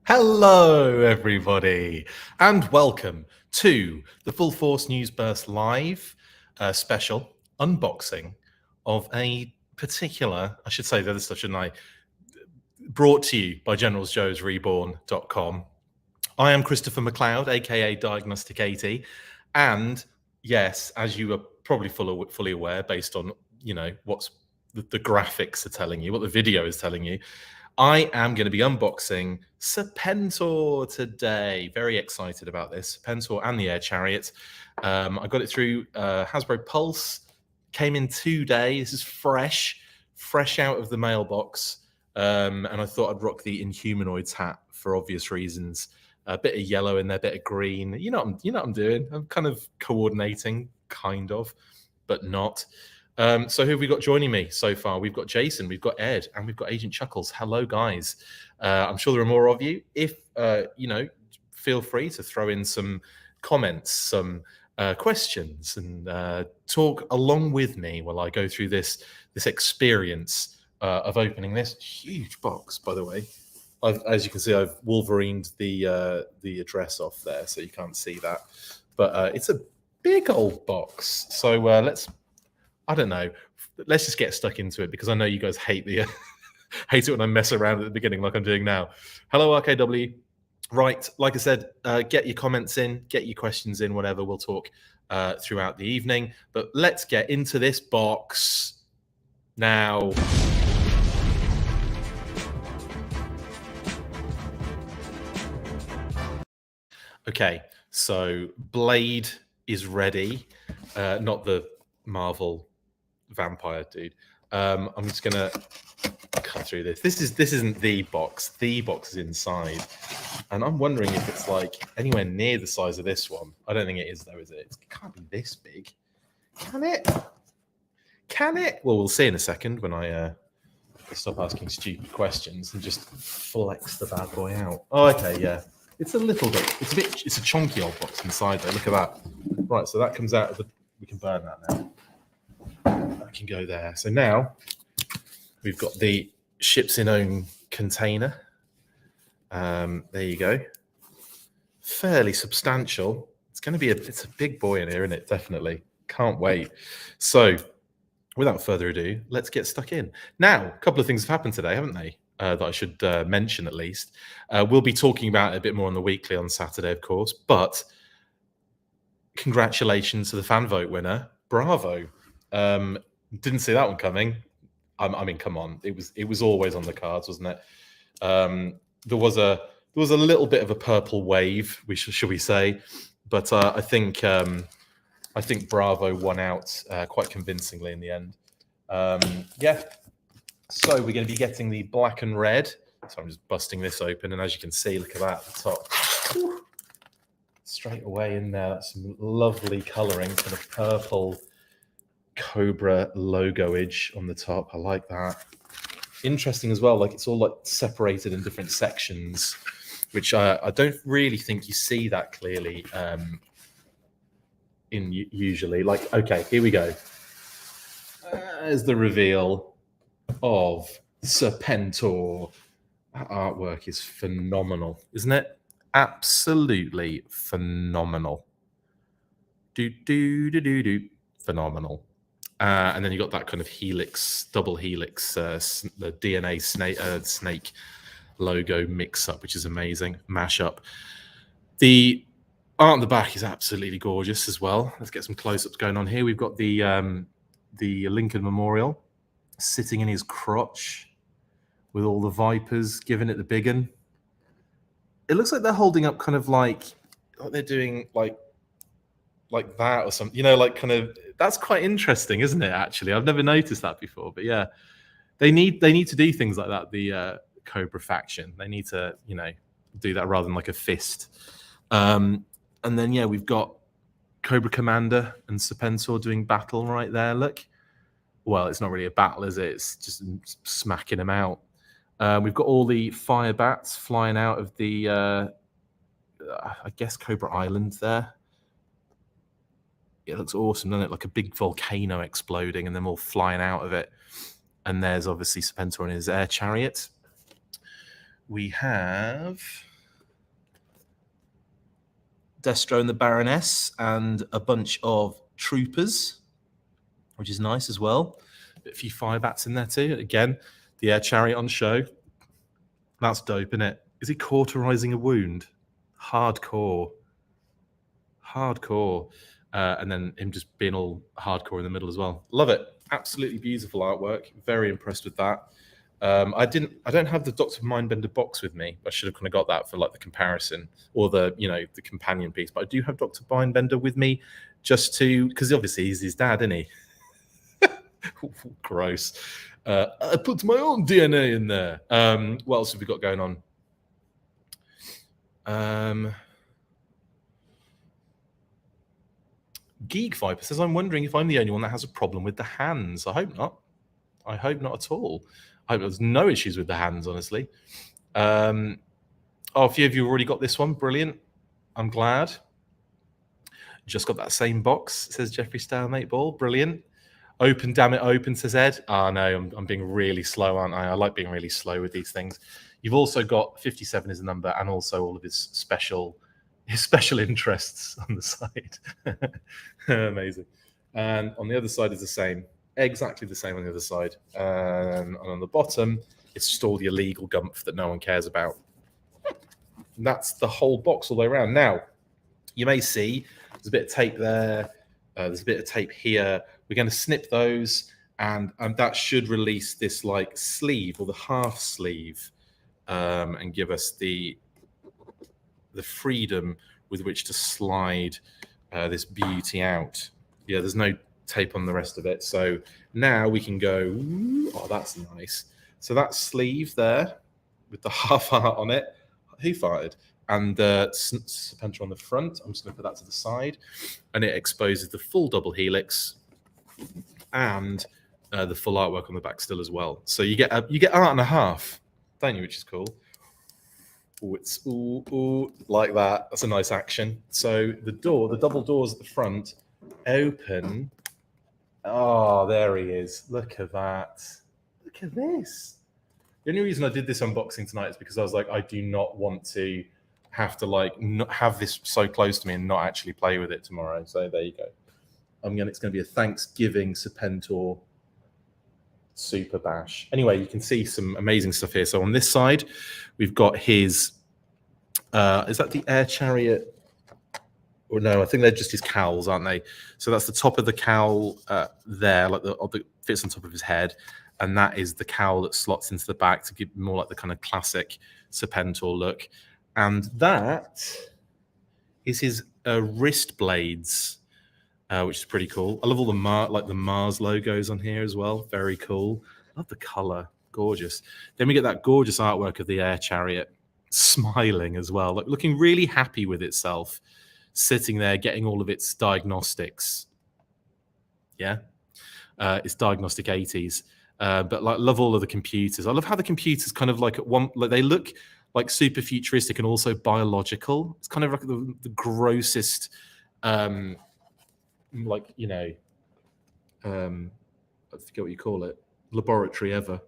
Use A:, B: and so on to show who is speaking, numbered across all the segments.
A: Hello, everybody, and welcome to the Full Force News Burst Live special unboxing of a particular, I should say the other stuff, shouldn't I? Brought to you by GeneralsJoesReborn.com. I am Christopher McLeod, AKA Diagnostic 80, and yes, as you are probably fully aware, based on what's the graphics are telling you, what the video is telling you, I am going to be unboxing Serpentor today. Very excited about this. Serpentor and the Air Chariot. I got it through Hasbro Pulse. Came in today. This is fresh out of the mailbox. And I thought I'd rock the Inhumanoids hat for obvious reasons. A bit of yellow in there, a bit of green. You know what I'm doing. I'm kind of coordinating, kind of, but not. So who have we got joining me so far? We've got Jason, we've got Ed, and we've got Agent Chuckles. Hello, guys. I'm sure there are more of you. If, feel free to throw in some comments, some questions, and talk along with me while I go through this experience of opening this huge box, by the way. As you can see, I've Wolverined the address off there, so you can't see that. But it's a big old box. So I don't know. Let's just get stuck into it because I know you guys hate it when I mess around at the beginning like I'm doing now. Hello, RKW. Right, like I said, get your comments in, get your questions in, whatever. We'll talk throughout the evening. But let's get into this box now. Okay, so Blade is ready. Not the Marvel vampire dude. I'm just gonna cut through this. This isn't the box. The box is inside, and I'm wondering if it's like anywhere near the size of this one. I don't think it is, though, is it? It can't be this big, can it? Can it? Well, we'll see in a second when I stop asking stupid questions and just flex the bad boy out. Oh, okay, yeah. It's a little bit. It's a chunky old box inside there. Look at that. Right, so that comes out of the. We can burn that now. That can go there. So now we've got the ship's in own container. There you go. Fairly substantial. It's a big boy in here, isn't it? Definitely. Can't wait. So without further ado, let's get stuck in. Now, a couple of things have happened today, haven't they? That I should mention at least. We'll be talking about it a bit more on the weekly on Saturday, of course. But congratulations to the fan vote winner. Bravo. Didn't see that one coming. I mean, come on. It was always on the cards, wasn't it? There was a little bit of a purple wave, should we say? But I think Bravo won out quite convincingly in the end. Yeah. So we're going to be getting the black and red. So I'm just busting this open, and as you can see, look at that at the top. Whew. Straight away in there, that's some lovely colouring, kind of purple Cobra logoage on the top. I like that. Interesting as well, like it's all like separated in different sections, which I don't really think you see that clearly in usually. Like, okay, here we go. There's the reveal of Serpentor. That artwork is phenomenal, isn't it? Absolutely phenomenal. Phenomenal. And then you got that kind of helix, double helix, the DNA snake logo mix up, which is amazing. Mashup. The art on the back is absolutely gorgeous as well. Let's get some close-ups going on here. We've got the Lincoln Memorial sitting in his crotch with all the Vipers giving it the big un. It looks like they're holding up kind of like they're doing like that or something, like kind of. That's quite interesting, isn't it? Actually, I've never noticed that before, but yeah, they need to do things like that. The Cobra faction, they need to do that rather than like a fist. And then yeah, we've got Cobra Commander and Serpentor doing battle right there. Look. Well, it's not really a battle, is it? It's just smacking them out. We've got all the fire bats flying out of the, I guess, Cobra Island there. It looks awesome, doesn't it? Like a big volcano exploding and them all flying out of it. And there's obviously Serpentor in his air chariot. We have Destro and the Baroness, and a bunch of troopers, which is nice as well. A few fire bats in there too. Again, the air chariot on show. That's dope, isn't it? Is he cauterizing a wound? Hardcore. And then him just being all hardcore in the middle as well. Love it. Absolutely beautiful artwork. Very impressed with that. I don't have the Dr. Mindbender box with me. I should have kind of got that for like the comparison or the companion piece. But I do have Dr. Mindbender with me just to, because obviously he's his dad, isn't he? Gross. I put my own DNA in there. What else have we got going on? Geek Viper says, I'm wondering if I'm the only one that has a problem with the hands. I hope not. I hope not at all. I hope there's no issues with the hands, honestly. A few of you have already got this one. Brilliant. I'm glad. Just got that same box, says Jeffrey Stalemate Ball. Brilliant. Open, damn it, open, says Ed. Oh, no, I'm being really slow, aren't I? I like being really slow with these things. You've also got 57 is the number and also all of his special interests on the side. Amazing. And on the other side is the same. Exactly the same on the other side. And on the bottom, it's just all the illegal gumph that no one cares about. And that's the whole box all the way around. Now, you may see there's a bit of tape there. There's a bit of tape here. We're going to snip those, and that should release this like sleeve or the half sleeve, and give us the freedom with which to slide this beauty out. Yeah, there's no tape on the rest of it. So now we can go, oh, that's nice. So that sleeve there with the half heart on it, who farted? And Serpentor on the front. I'm just going to put that to the side, and it exposes the full double helix and the full artwork on the back still as well. So you get art and a half, don't you? Which is cool. Oh, it's ooh, like that. That's a nice action. So the double doors at the front open. Oh, there he is. Look at that. Look at this. The only reason I did this unboxing tonight is because I was like, I do not want to have to like not have this so close to me and not actually play with it tomorrow. So there you go. It's going to be a Thanksgiving Serpentor Super Bash. Anyway, you can see some amazing stuff here. So on this side, we've got his, is that the Air Chariot? Or no, I think they're just his cowls, aren't they? So that's the top of the cowl there, like the fits on top of his head. And that is the cowl that slots into the back to give more like the kind of classic Serpentor look. And that is his wrist blades, which is pretty cool. I love all the Mars logos on here as well. Very cool. Love the color. Gorgeous. Then we get that gorgeous artwork of the Air Chariot smiling as well, like looking really happy with itself, sitting there getting all of its diagnostics. Yeah. It's diagnostic 80s. But like love all of the computers. I love how the computers kind of like they look like super futuristic and also biological. It's kind of like the grossest I forget what you call it, laboratory ever.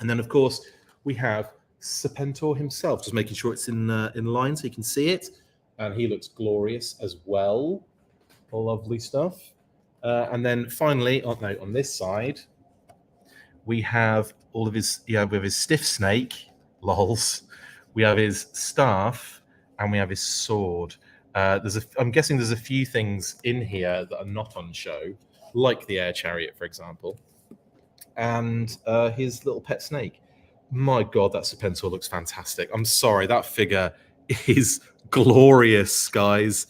A: And then of course we have Serpentor himself, just making sure it's in line so you can see it. And he looks glorious as well. All lovely stuff. And then finally, on this side, we have all of his, with his stiff snake, lols. We have his staff, and we have his sword. I'm guessing there's a few things in here that are not on show, like the Air Chariot, for example, and his little pet snake. My God, that Serpentor looks fantastic. I'm sorry, that figure is glorious, guys.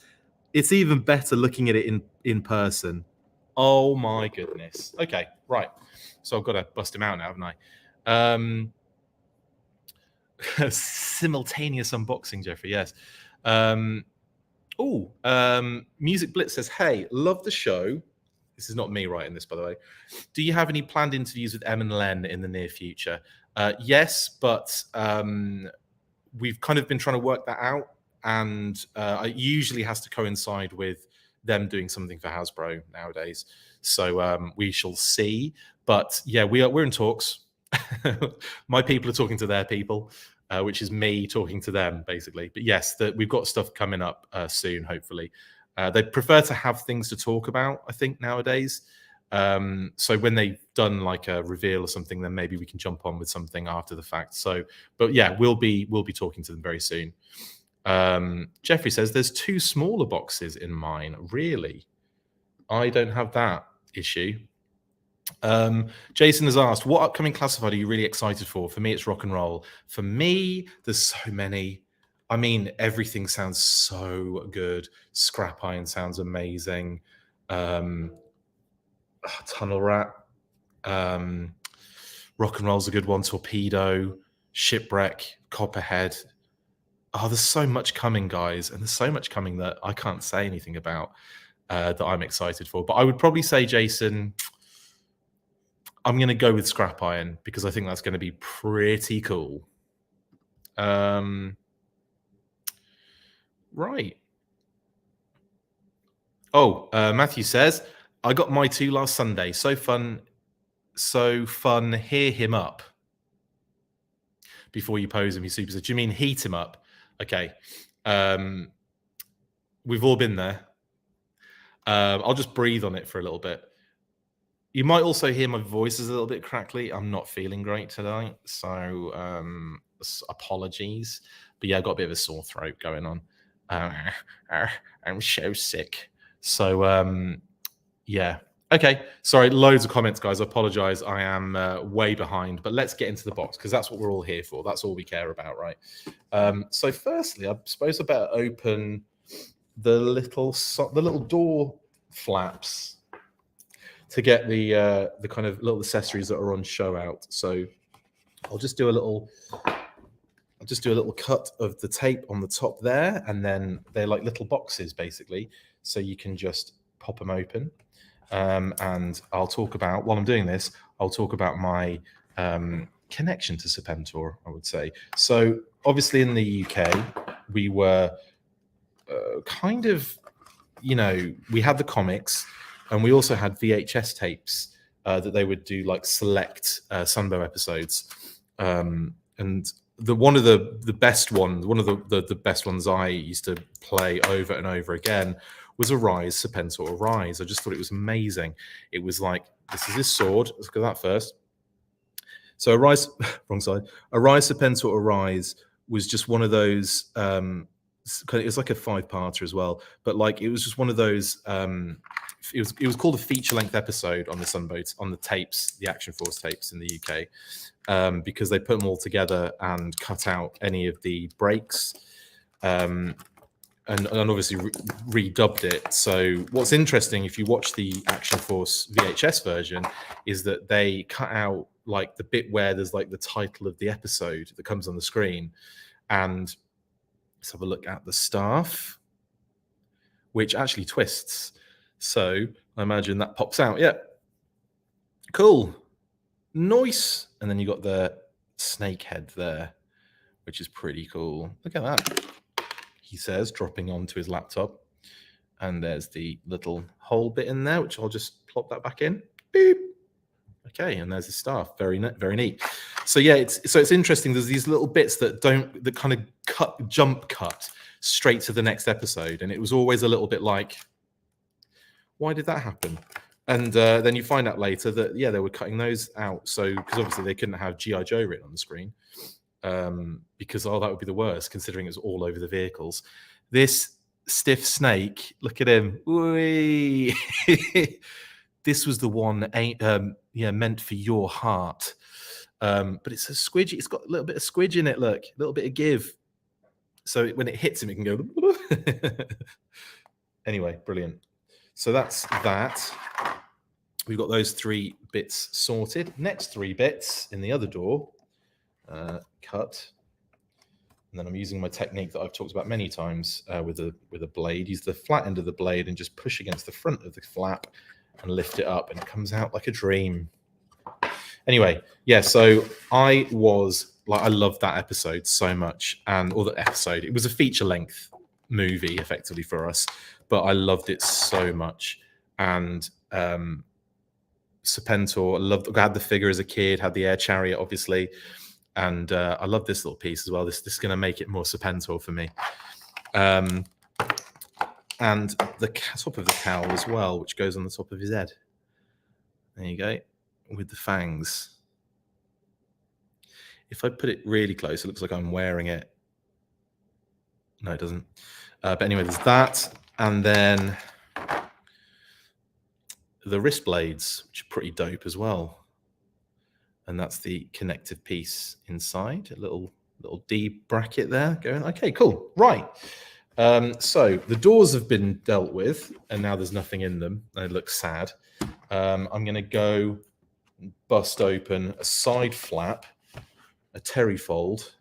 A: It's even better looking at it in person. Oh my goodness. Okay, right. So I've got to bust him out now, haven't I? Simultaneous unboxing, Jeffrey. Yes. Music Blitz says, "Hey, love the show." This is not me writing this, by the way. Do you have any planned interviews with Em and Len in the near future? Yes, but we've kind of been trying to work that out, and it usually has to coincide with them doing something for Hasbro nowadays. So we shall see. But yeah, we're in talks. My people are talking to their people. which is me talking to them, basically. But yes, we've got stuff coming up soon, hopefully. They prefer to have things to talk about, I think, nowadays. So when they've done like a reveal or something, then maybe we can jump on with something after the fact. So, but yeah, we'll be talking to them very soon. Jeffrey says there's 2 smaller boxes in mine. Really? I don't have that issue. Jason has asked, what upcoming classified are you really excited for? For me, it's rock and roll. For me, there's so many. I mean, everything sounds so good. Scrap Iron sounds amazing. Tunnel Rat. Rock and roll's a good one. Torpedo, Shipwreck, Copperhead. Oh, there's so much coming, guys, and there's so much coming that I can't say anything about that I'm excited for. But I would probably say, Jason, I'm going to go with Scrap Iron because I think that's going to be pretty cool. Right. Oh, Matthew says, I got my 2 last Sunday. So fun. Hear him up. Before you pose him, he super said, do you mean heat him up? Okay. We've all been there. I'll just breathe on it for a little bit. You might also hear my voice is a little bit crackly. I'm not feeling great tonight, so apologies. But yeah, I got a bit of a sore throat going on. I'm so sick. So yeah. Okay. Sorry, loads of comments, guys. I apologize. I am way behind, but let's get into the box because that's what we're all here for. That's all we care about, right? So firstly, I suppose I better open the little door flaps to get the kind of little accessories that are on show out. So I'll just do a little cut of the tape on the top there, and then they're like little boxes basically, so you can just pop them open. And I'll talk about, while I'm doing this, I'll talk about my connection to Serpentor, I would say. So obviously in the UK, we were kind of, we had the comics, and we also had VHS tapes that they would do like select Sunbow episodes. And one of the best ones I used to play over and over again was Arise, Serpentor Arise. I just thought it was amazing. It was like, this is his sword. Let's go that first. So Arise, wrong side. Arise, Serpentor Arise was just one of those. It was like a 5-parter as well, but like it was just one of those. It was called a feature-length episode on the Sunboats, on the tapes, the Action Force tapes in the UK, because they put them all together and cut out any of the breaks. And obviously redubbed it. So what's interesting, if you watch the Action Force VHS version, is that they cut out like the bit where there's like the title of the episode that comes on the screen. And let's have a look at the staff, which actually twists. So I imagine that pops out. Yeah. Cool. Nice. And then you got the snake head there, which is pretty cool. Look at that. He says, dropping onto his laptop. And there's the little hole bit in there, which I'll just plop that back in. Beep. Okay, and there's the staff. Very neat. So yeah, it's interesting. There's these little bits that kind of jump cut straight to the next episode. And it was always a little bit like, why did that happen? And then you find out later that, yeah, they were cutting those out. So, because obviously they couldn't have G.I. Joe written on the screen. Because that would be the worst, considering it was all over the vehicles. This stiff snake, look at him. This was the one meant for your heart. But it's a squidgy. It's got a little bit of squidge in it, look. A little bit of give. So when it hits him, it can go... Anyway, brilliant. So that's that. We've got those 3 bits sorted. Next 3 bits in the other door. Cut, and then I'm using my technique that I've talked about many times with a blade. Use the flat end of the blade and just push against the front of the flap and lift it up, and it comes out like a dream. Anyway, yeah. So I loved that episode so much, it was a feature-length movie effectively for us, but I loved it so much. And Serpentor, I had the figure as a kid, had the air chariot, obviously. And I love this little piece as well. This is going to make it more Serpentor for me. And the top of the cowl as well, which goes on the top of his head. There you go, with the fangs. If I put it really close, it looks like I'm wearing it. No, it doesn't. But anyway, there's that. And then the wrist blades, which are pretty dope as well. And that's the connective piece inside, a little D bracket there going. Okay, cool. Right. So the doors have been dealt with, and now there's nothing in them. They look sad. I'm going to go bust open a side flap, a terry fold,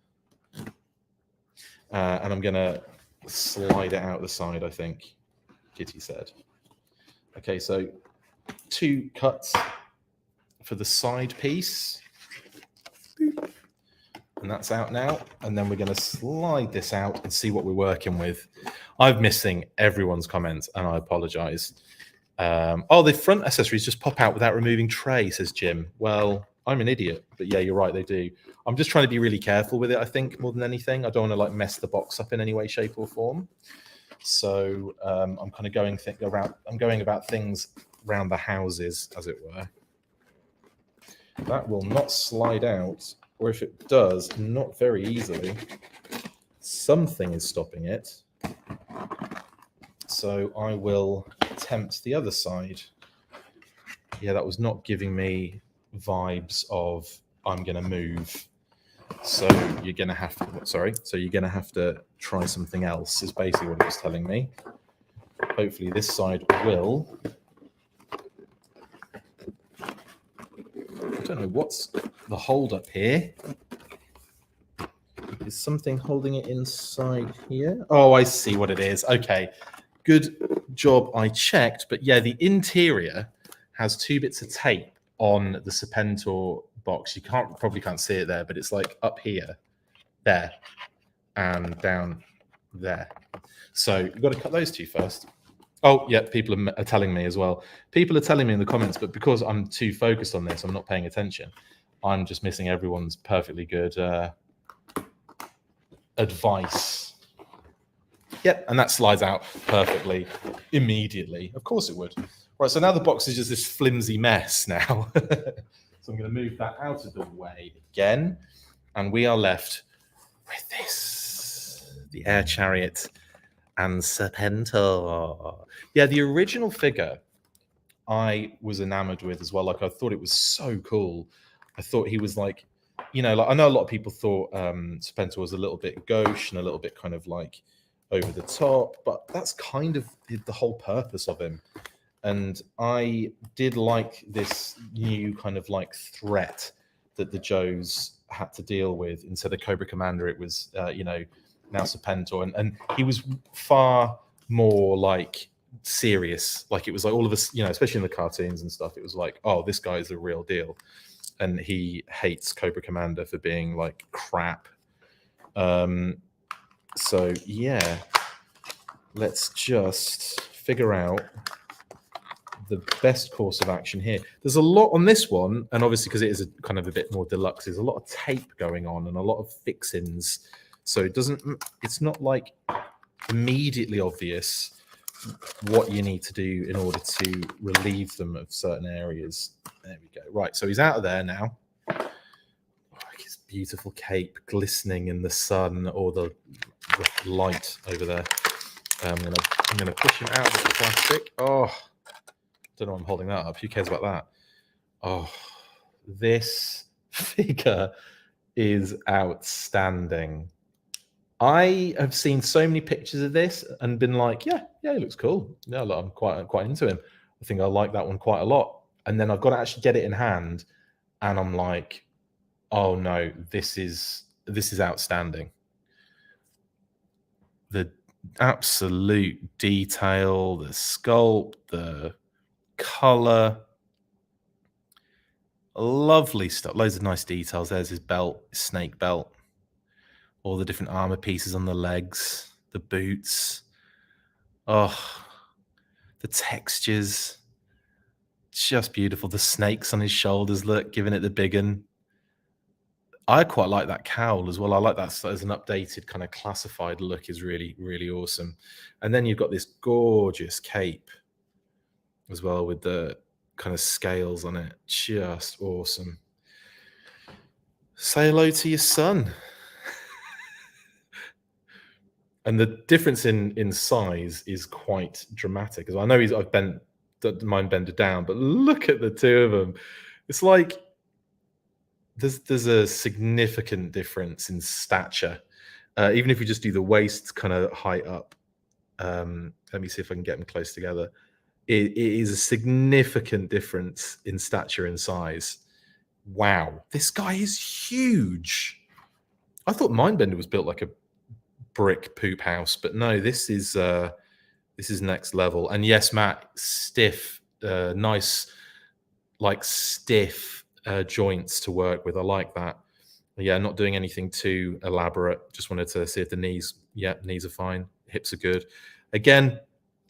A: and I'm going to slide it out the side, I think Kitty said. Okay, so 2 cuts for the side piece. Boop. And that's out now. And then we're going to slide this out and see what we're working with. I'm missing everyone's comments, and I apologize. Oh, the front accessories just pop out without removing tray, says Jim. Well, I'm an idiot, but yeah, you're right, they do. I'm just trying to be really careful with it, I think, more than anything. I don't want to like mess the box up in any way, shape, or form. So I'm kind of going about things around the houses, as it were. That will not slide out, or if it does, not very easily. Something is stopping it. So I will attempt the other side. Yeah, that was not giving me vibes of I'm going to move. So you're going to have to, so you're going to have to try something else, is basically what it was telling me. Hopefully this side will. I don't know what's the hold up here. Is something holding it inside here? Oh, I see what it is. Okay, good job I checked. But yeah, the interior has 2 bits of tape on the Serpentor box. You probably can't see it there, but it's like up here, there, and down there. So you've got to cut those 2 first. Oh, yeah, people are telling me as well. People are telling me in the comments, but because I'm too focused on this, I'm not paying attention. I'm just missing everyone's perfectly good advice. Yep, and that slides out perfectly immediately. Of course it would. Right, so now the box is just this flimsy mess now. So I'm going to move that out of the way again. And we are left with this, the Air Chariot and Serpentor. Yeah, the original figure I was enamored with as well. Like, I thought it was so cool. I thought he was like, you know, like I know a lot of people thought Serpentor was a little bit gauche and a little bit kind of like over the top, but that's kind of the whole purpose of him. And I did like this new kind of like threat that the Joes had to deal with. Instead of Cobra Commander, it was, you know, now Serpentor. And he was far more like serious. Like it was like all of us, you know, especially in the cartoons and stuff, it was like, oh, this guy is the real deal. And he hates Cobra Commander for being like crap. So yeah, let's just figure out the best course of action here. There's a lot on this one, and obviously because it is a kind of a bit more deluxe, there's a lot of tape going on and a lot of fixins. So it's not like immediately obvious what you need to do in order to relieve them of certain areas. There we go. Right, so he's out of there now. Oh, his beautiful cape glistening in the sun or the light over there. I'm gonna push him out of the plastic. Oh, don't know why I'm holding that up. Who cares about that? Oh, this figure is outstanding. I have seen so many pictures of this and been like, yeah, he looks cool. Yeah, I'm quite into him. I think I like that one quite a lot. And then I've got to actually get it in hand, and I'm like, oh no, this is outstanding. The absolute detail, the sculpt, the color, lovely stuff. Loads of nice details. There's his belt, his snake belt. All the different armor pieces on the legs, the boots. Oh, the textures. Just beautiful. The snakes on his shoulders, look, giving it the big one. I quite like that cowl as well. I like that as an updated kind of classified look is really, really awesome. And then you've got this gorgeous cape as well with the kind of scales on it. Just awesome. Say hello to your son. And the difference in size is quite dramatic. As I know I've bent mine bended down, but look at the two of them. It's like there's a significant difference in stature. Even if you just do the waist kind of height up. Let me see if I can get them close together. It is a significant difference in stature and size. Wow, this guy is huge. I thought Mindbender was built like a brick poop house, but no, this is next level. And yes, Matt, stiff, nice, like stiff joints to work with. I like that. Yeah, not doing anything too elaborate. Just wanted to see if the knees, yeah, knees are fine. Hips are good. Again,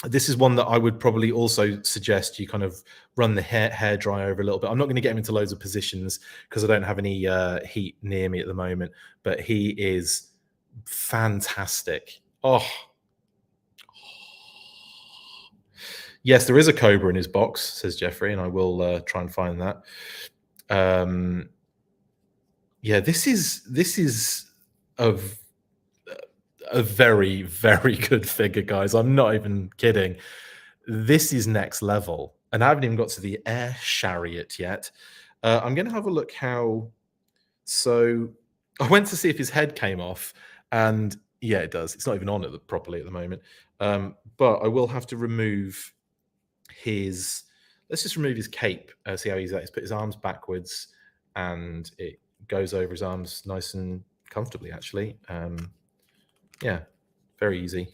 A: this is one that I would probably also suggest you kind of run the hair dryer over a little bit. I'm not going to get him into loads of positions because I don't have any heat near me at the moment, but he is fantastic. Oh, yes, there is a Cobra in his box, says Jeffrey, and I will try and find that. Yeah, this is a very, very good figure, guys. I'm not even kidding. This is next level, and I haven't even got to the air chariot yet. I'm going to have a look how. So I went to see if his head came off, and yeah, it does. It's not even on it properly at the moment. But I will have to remove his. Let's just remove his cape. See how easy that is. Put his arms backwards, and it goes over his arms nice and comfortably. Actually, yeah, very easy.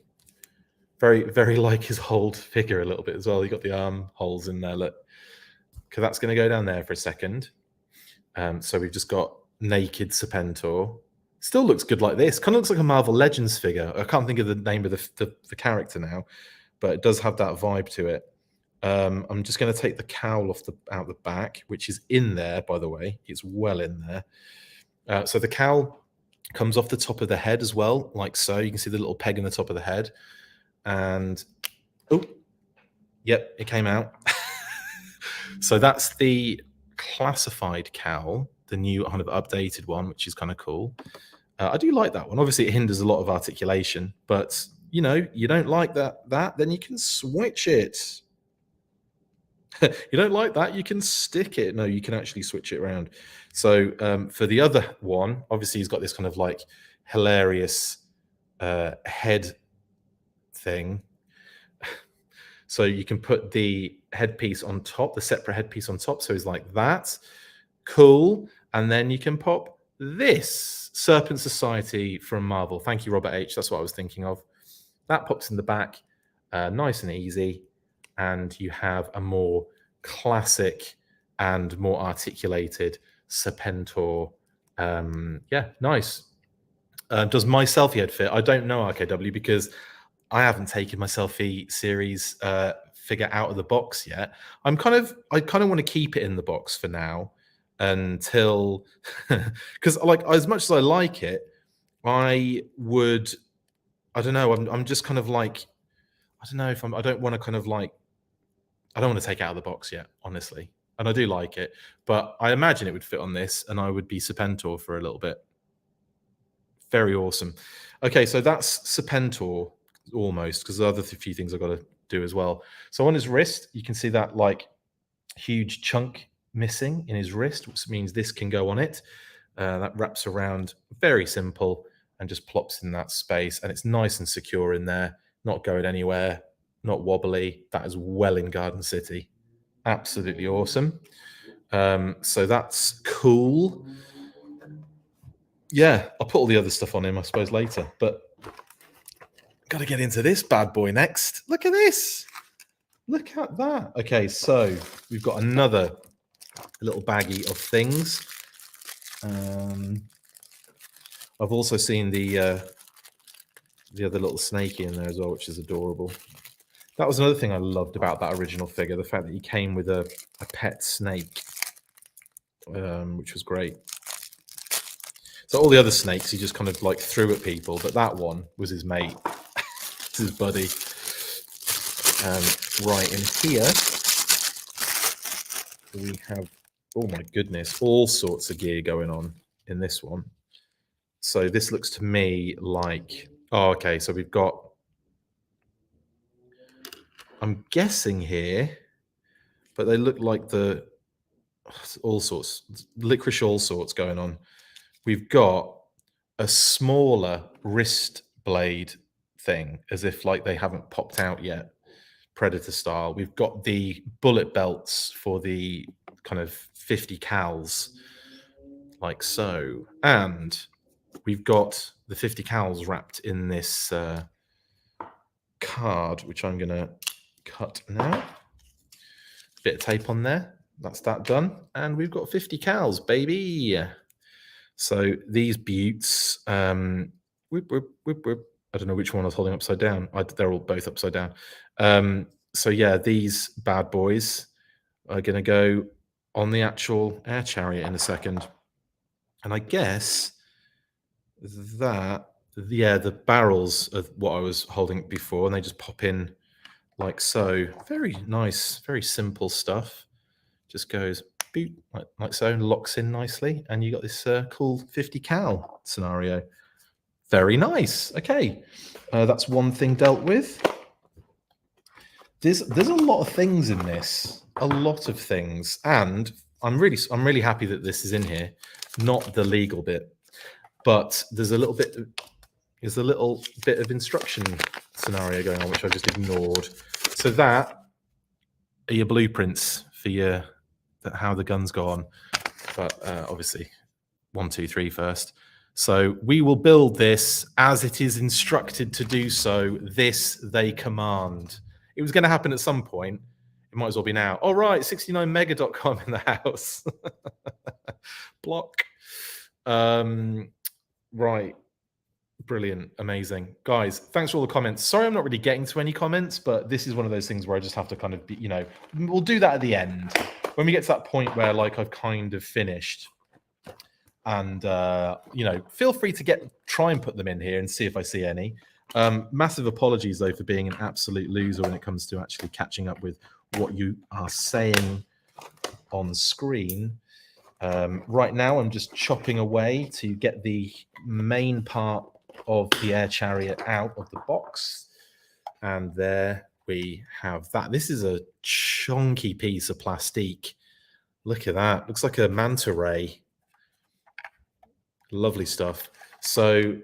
A: Very, very like his old figure a little bit as well. You got the arm holes in there. Look, because that's going to go down there for a second. So we've just got naked Serpentor. Still looks good like this. Kind of looks like a Marvel Legends figure. I can't think of the name of the character now, but it does have that vibe to it. I'm just going to take the cowl out the back, which is in there, by the way. It's well in there. So the cowl comes off the top of the head as well, like so. You can see the little peg in the top of the head. And, oh, yep, it came out. So that's the classified cowl, the new kind of updated one, which is kind of cool. I do like that one. Obviously, it hinders a lot of articulation, but, you know, you don't like that, then you can switch it. You don't like that, you can stick it. No, you can actually switch it around. So for the other one, obviously he's got this kind of like hilarious head thing. So you can put the headpiece on top, the separate headpiece on top. So he's like that. Cool. And then you can pop this Serpent Society from Marvel. Thank you, Robert H. That's what I was thinking of. That pops in the back, nice and easy. And you have a more classic and more articulated Serpentor. Yeah, nice. Does my selfie head fit? I don't know, RKW, because I haven't taken my selfie series figure out of the box yet. I kind of want to keep it in the box for now until, because like as much as I like it, I don't know. I'm just kind of like, I don't know if I don't want to kind of like, I don't want to take it out of the box yet, honestly. And I do like it, but I imagine it would fit on this, and I would be Serpentor for a little bit. Very awesome. Okay, so that's Serpentor almost, because the other few things I've got to do as well. So on his wrist, you can see that like huge chunk missing in his wrist, which means this can go on it. That wraps around, very simple, and just plops in that space, and it's nice and secure in there, not going anywhere, not wobbly. That is well in Garden City. Absolutely awesome. So that's cool. Yeah, I'll put all the other stuff on him, I suppose, later. But got to get into this bad boy next. Look at this. Look at that. Okay, so we've got another little baggie of things. I've also seen the other little snakey in there as well, which is adorable. That was another thing I loved about that original figure, the fact that he came with a pet snake, which was great. So all the other snakes he just kind of like threw at people, but that one was his mate. It's his buddy. And right in here, we have, oh my goodness, all sorts of gear going on in this one. So this looks to me like, oh, okay, so we've got, I'm guessing here, but they look like the, all sorts, licorice all sorts going on. We've got a smaller wrist blade thing, as if like they haven't popped out yet, Predator style. We've got the bullet belts for the kind of 50 cals, like so. And we've got the 50 cals wrapped in this card, which I'm going to cut now. Bit of tape on there. That's that done. And we've got 50 cals, baby. So these buttes, whoop, whoop, whoop, whoop. I don't know which one I was holding upside down. They're all both upside down. So yeah, these bad boys are going to go on the actual air chariot in a second. And I guess that, yeah, the barrels are what I was holding before, and they just pop in like so. Very nice, very simple stuff. Just goes boot like so, and locks in nicely, and you got this cool 50 cal scenario. Very nice. Okay, that's one thing dealt with. There's a lot of things in this, a lot of things, and I'm really happy that this is in here, not the legal bit, but there's a little bit of instruction scenario going on which I just ignored. So that are your blueprints for your how the guns go on, but obviously 1, 2, 3 first. So we will build this as it is instructed to do so. This they command. It was going to happen at some point. It might as well be now. All right, 69mega.com in the house. Block. Right. Brilliant. Amazing. Guys, thanks for all the comments. Sorry I'm not really getting to any comments, but this is one of those things where I just have to kind of be, we'll do that at the end. When we get to that point where like I've kind of finished. And, feel free to try and put them in here and see if I see any. Massive apologies, though, for being an absolute loser when it comes to actually catching up with what you are saying on screen. Right now, I'm just chopping away to get the main part of the air chariot out of the box. And there we have that. This is a chunky piece of plastique. Look at that. Looks like a manta ray. Lovely stuff. So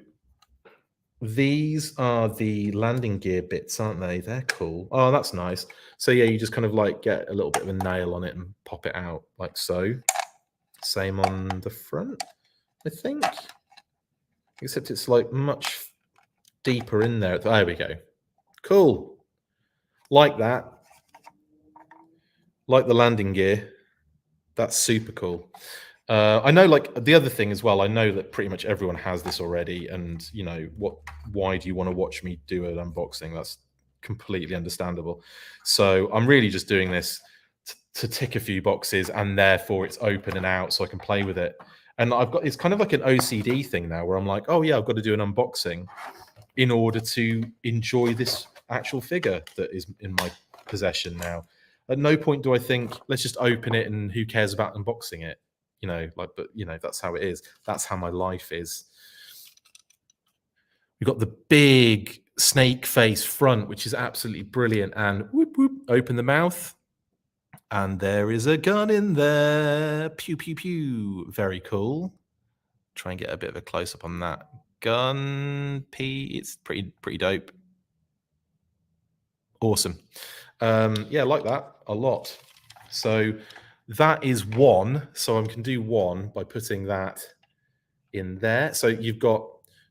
A: these are the landing gear bits, aren't they? They're cool. Oh, that's nice. So yeah, you just kind of like get a little bit of a nail on it and pop it out like so. Same on the front, I think. Except it's like much deeper in there. There we go. Cool. Like that. Like the landing gear. That's super cool. I know, like the other thing as well, I know that pretty much everyone has this already, and why do you want to watch me do an unboxing? That's completely understandable. So I'm really just doing this to tick a few boxes, and therefore it's open and out so I can play with it. And it's kind of like an OCD thing now where I'm like, oh yeah, I've got to do an unboxing in order to enjoy this actual figure that is in my possession now. At no point do I think, let's just open it and who cares about unboxing it? But that's how it is. That's how my life is. We've got the big snake face front, which is absolutely brilliant. And whoop, whoop, open the mouth. And there is a gun in there. Pew, pew, pew. Very cool. Try and get a bit of a close up on that gun. It's pretty dope. Awesome. Yeah, I like that a lot. So that is one. So I can do one by putting that in there. So you've got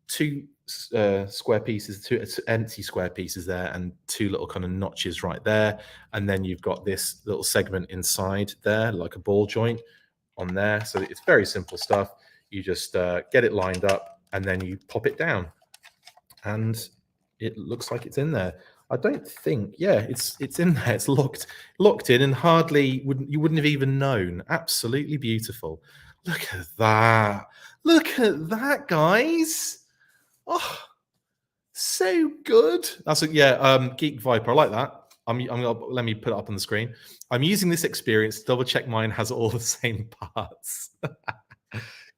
A: two square pieces, two empty square pieces there, and two little kind of notches right there. And then you've got this little segment inside there, like a ball joint on there. So it's very simple stuff. You just get it lined up and then you pop it down. And it looks like it's in there. I don't think, yeah, it's in there. It's locked in, and you wouldn't have even known. Absolutely beautiful. Look at that. Look at that, guys. Oh, so good. That's a, yeah, Geek Viper. I like that. I'm gonna let me put it up on the screen. I'm using this experience to double check mine has all the same parts.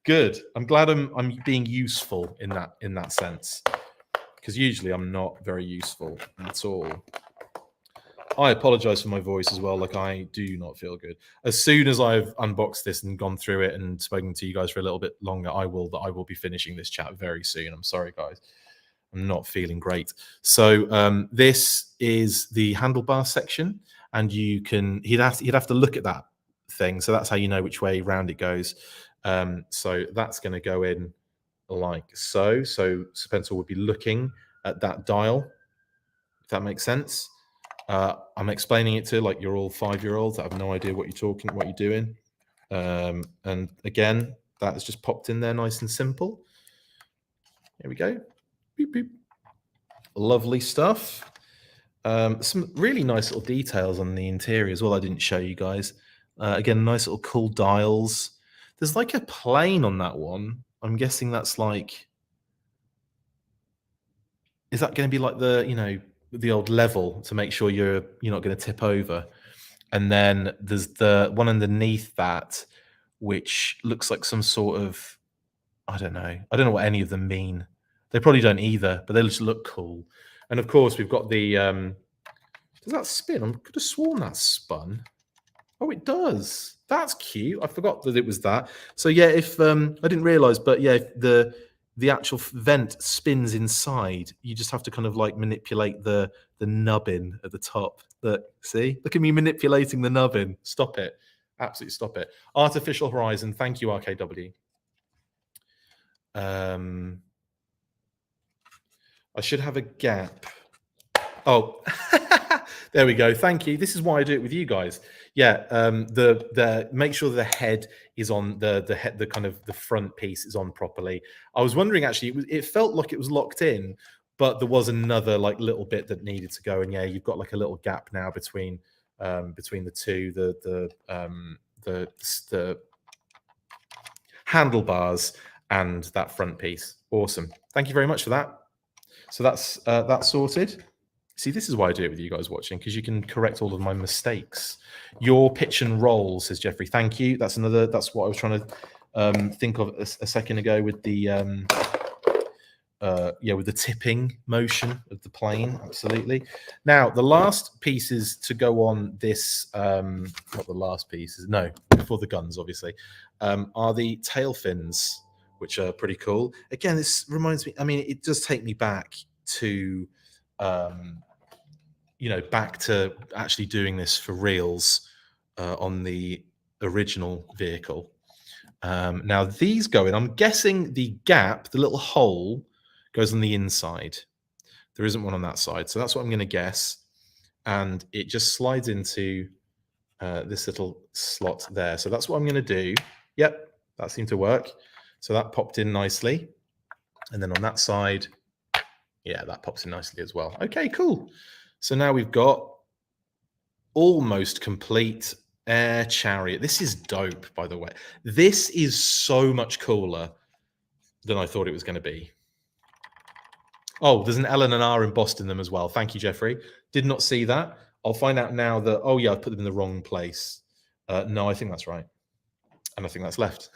A: Good. I'm glad I'm being useful in that sense, because usually I'm not very useful at all. I apologize for my voice as well. Like, I do not feel good. As soon as I've unboxed this and gone through it and spoken to you guys for a little bit longer, I will be finishing this chat very soon. I'm sorry, guys. I'm not feeling great. So this is the handlebar section, and you'd have to look at that thing. So that's how you know which way round it goes. So that's going to go in like so. So Serpentor would be looking at that dial, if that makes sense. I'm explaining it to like you're all 5-year-olds that have no idea what you're doing. And again, that has just popped in there nice and simple. Here we go. Beep, beep. Lovely stuff. Some really nice little details on the interior as well. I didn't show you guys. Again, nice little cool dials. There's like a plane on that one. I'm guessing that's like, is that going to be like the old level to make sure you're not going to tip over? And then there's the one underneath that, which looks like some sort of, I don't know what any of them mean. They probably don't either, but they just look cool. And of course, we've got the, does that spin? I could have sworn that spun. Oh, it does. That's cute. I forgot that it was that. So yeah, if I didn't realize, but yeah, if the actual vent spins inside, you just have to kind of like manipulate the nubbin at the top. Look, see? Look at me manipulating the nubbin. Stop it. Absolutely stop it. Artificial Horizon. Thank you, RKW. I should have a gap. Oh, there we go. Thank you. This is why I do it with you guys. Yeah, the make sure the head is on the kind of the front piece is on properly. I was wondering actually, it felt like it was locked in, but there was another like little bit that needed to go. And yeah, you've got like a little gap now between the two, the handlebars and that front piece. Awesome. Thank you very much for that. So that's sorted. See, this is why I do it with you guys watching, because you can correct all of my mistakes. Your pitch and roll, says Jeffrey. Thank you. That's what I was trying to think of a second ago with the with the tipping motion of the plane. Absolutely. Now, the last pieces to go on this, not the last pieces, no, before the guns, obviously, are the tail fins, which are pretty cool. Again, this reminds me, I mean, it does take me back to, back to actually doing this for reals on the original vehicle. Now these go in, I'm guessing the gap, the little hole, goes on the inside. There isn't one on that side. So that's what I'm going to guess. And it just slides into this little slot there. So that's what I'm going to do. Yep, that seemed to work. So that popped in nicely. And then on that side, yeah, that pops in nicely as well. Okay, cool. So now we've got almost complete Air Chariot. This is dope, by the way. This is so much cooler than I thought it was going to be. Oh, there's an L and an R embossed in them as well. Thank you, Jeffrey. Did not see that. I'll find out now that, oh yeah, I put them in the wrong place. No, I think that's right. And I think that's left.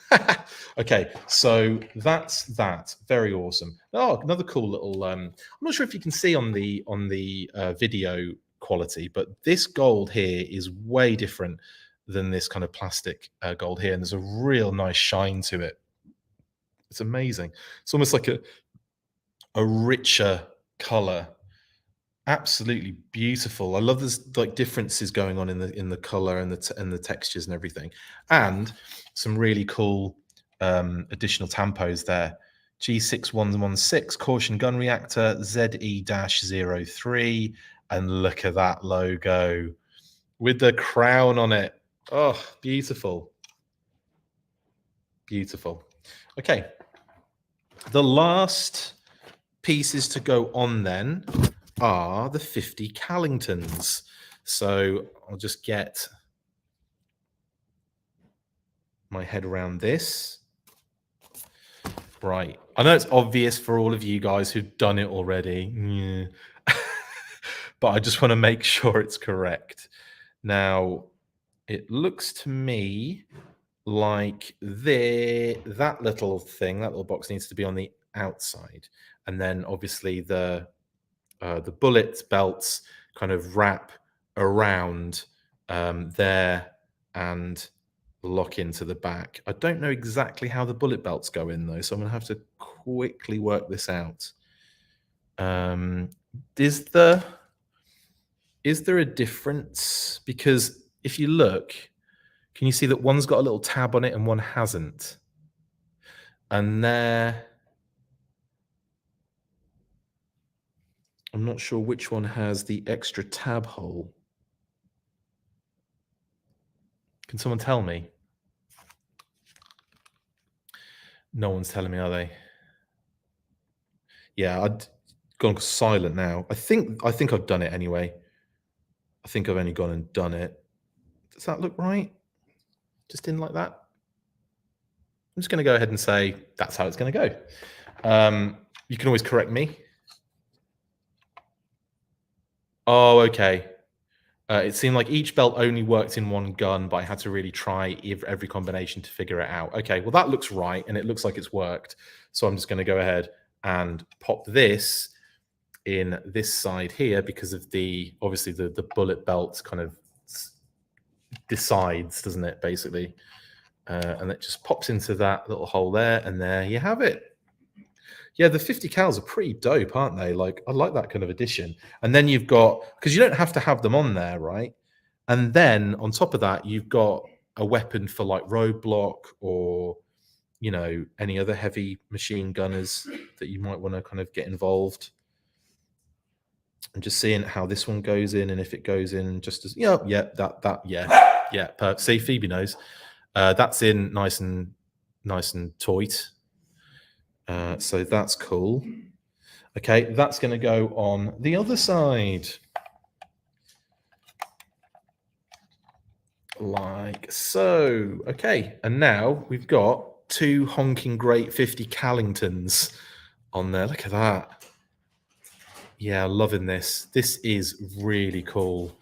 A: Okay, so that's that. Very awesome. Oh, another cool little, I'm not sure if you can see on the video quality, but this gold here is way different than this kind of plastic gold here. And there's a real nice shine to it. It's amazing. It's almost like a richer color. Absolutely beautiful. I love this like differences going on in the color and the textures and everything, and some really cool additional tampos there. G6116 caution gun reactor ZE-03, and look at that logo with the crown on it. Oh, beautiful, beautiful. Okay, the last pieces to go on then are the 50 Callingtons. So I'll just get my head around this. Right. I know it's obvious for all of you guys who've done it already. Yeah. But I just want to make sure it's correct. Now, it looks to me like that little thing, that little box needs to be on the outside. And then obviously the bullet belts kind of wrap around there and lock into the back. I don't know exactly how the bullet belts go in though, so I'm gonna have to quickly work this out. Is there a difference? Because if you look, can you see that one's got a little tab on it and one hasn't? And there, I'm not sure which one has the extra tab hole. Can someone tell me? No one's telling me, are they? Yeah, I'd gone silent now. I think I've done it anyway. I think I've only gone and done it. Does that look right? Just in like that? I'm just going to go ahead and say that's how it's going to go. You can always correct me. Oh, okay. It seemed like each belt only worked in one gun, but I had to really try every combination to figure it out. Okay, well, that looks right, and it looks like it's worked. So I'm just going to go ahead and pop this in this side here because of obviously the bullet belt kind of decides, doesn't it, basically? And it just pops into that little hole there, and there you have it. Yeah, the 50 cals are pretty dope, aren't they? Like, I like that kind of addition. And then you've got, because you don't have to have them on there, right? And then on top of that, you've got a weapon for like roadblock or, you know, any other heavy machine gunners that you might want to kind of get involved. I'm just seeing how this one goes in, and if it goes in just as, yeah, see, Phoebe knows. That's in nice and tight. So that's cool. Okay, that's going to go on the other side. Like so. Okay, and now we've got two honking great 50 Callingtons on there. Look at that. Yeah, loving this. This is really cool.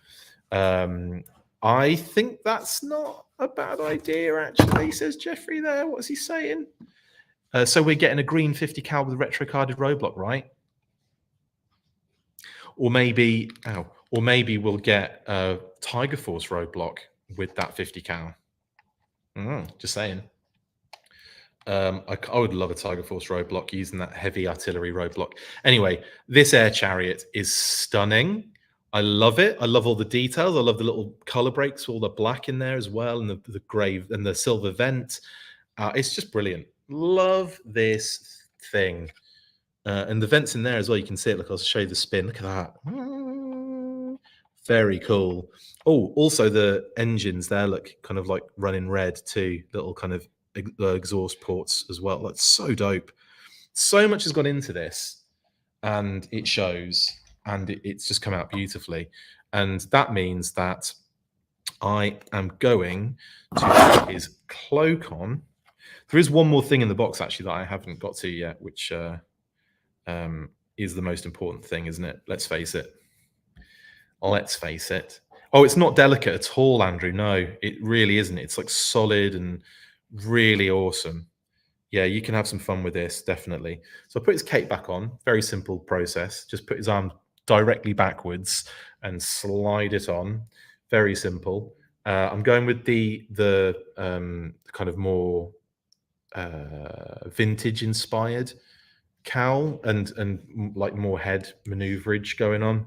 A: I think that's not a bad idea, actually, says Jeffrey there. What's he saying? So we're getting a green 50 cal with retro carded roadblock, right? Or maybe, we'll get a Tiger Force roadblock with that 50 cal. Just saying. I would love a Tiger Force roadblock using that heavy artillery roadblock. Anyway, this air chariot is stunning. I love it. I love all the details. I love the little color breaks, all the black in there as well, and the gray and the silver vent. It's just brilliant. Love this thing. And the vents in there as well. You can see it. Look, I'll show you the spin. Look at that. Very cool. Oh, also the engines there look kind of like running red too. Little kind of exhaust ports as well. That's so dope. So much has gone into this, and it shows, and it's just come out beautifully. And that means that I am going to put his cloak on. There is one more thing in the box actually that I haven't got to yet, which is the most important thing, isn't it? Let's face it. Let's face it. Oh, it's not delicate at all, Andrew. No, it really isn't. It's like solid and really awesome. Yeah, you can have some fun with this, definitely. So I put his cape back on. Very simple process. Just put his arm directly backwards and slide it on. Very simple. I'm going with the kind of more vintage inspired cowl and like more head maneuverage going on,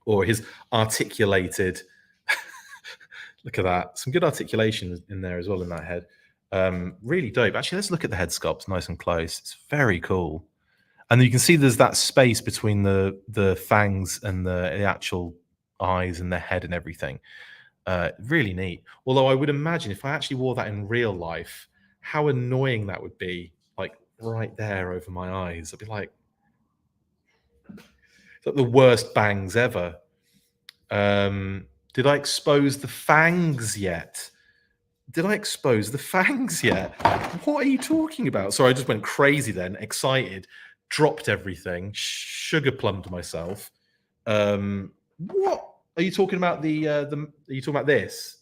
A: or his articulated. Look at that, some good articulation in there as well in that head. Really dope. Actually, let's look at the head sculpt nice and close. It's very cool. And you can see there's that space between the fangs and the actual eyes and the head and everything. Really neat. Although I would imagine if I actually wore that in real life, how annoying that would be, like right there over my eyes. I'd be like, the worst bangs ever. Did I expose the fangs yet? Did I expose the fangs yet? What are you talking about? Sorry, I just went crazy then, excited, dropped everything, sugar plumbed myself. What are you talking about? Are you talking about this?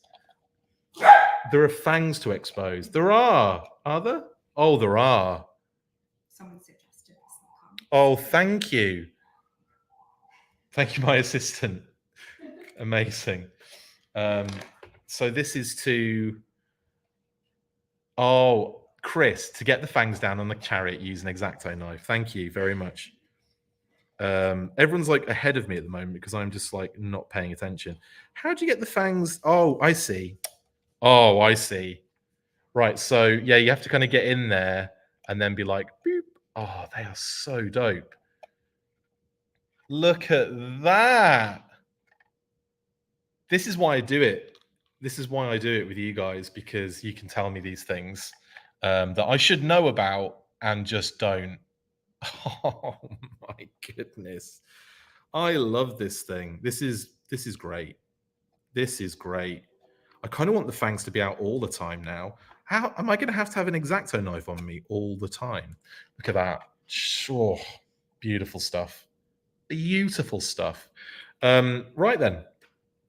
A: There are fangs to expose. There are. Are there? Oh, there are.
B: Someone suggested this.
A: Oh, thank you. Thank you, my assistant. Amazing. So this is to... Oh, Chris, to get the fangs down on the chariot, use an X-Acto knife. Thank you very much. Everyone's like ahead of me at the moment because I'm just like not paying attention. How do you get the fangs? Oh, I see. Oh, I see. Right. So yeah, you have to kind of get in there and then be like, boop. Oh, they are so dope. Look at that. This is why I do it. This is why I do it with you guys, because you can tell me these things that I should know about and just don't. Oh my goodness. I love this thing. This is great. This is great. I kind of want the fangs to be out all the time now. How am I going to have an X-Acto knife on me all the time? Look at that. Oh, beautiful stuff. Beautiful stuff. Right then.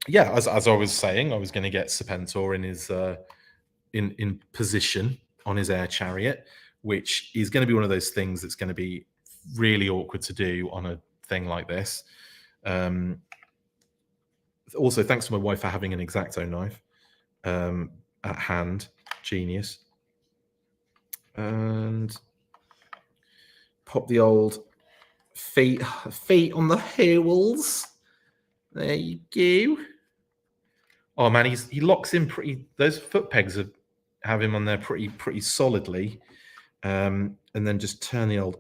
A: Yeah, as I was saying, I was going to get Serpentor in his in position on his air chariot, which is going to be one of those things that's going to be really awkward to do on a thing like this. Also, thanks to my wife for having an X-Acto knife at hand. Genius. And pop the old feet on the heels. There you go. Oh man, he locks in pretty. Those foot pegs have him on there pretty solidly. And then just turn the old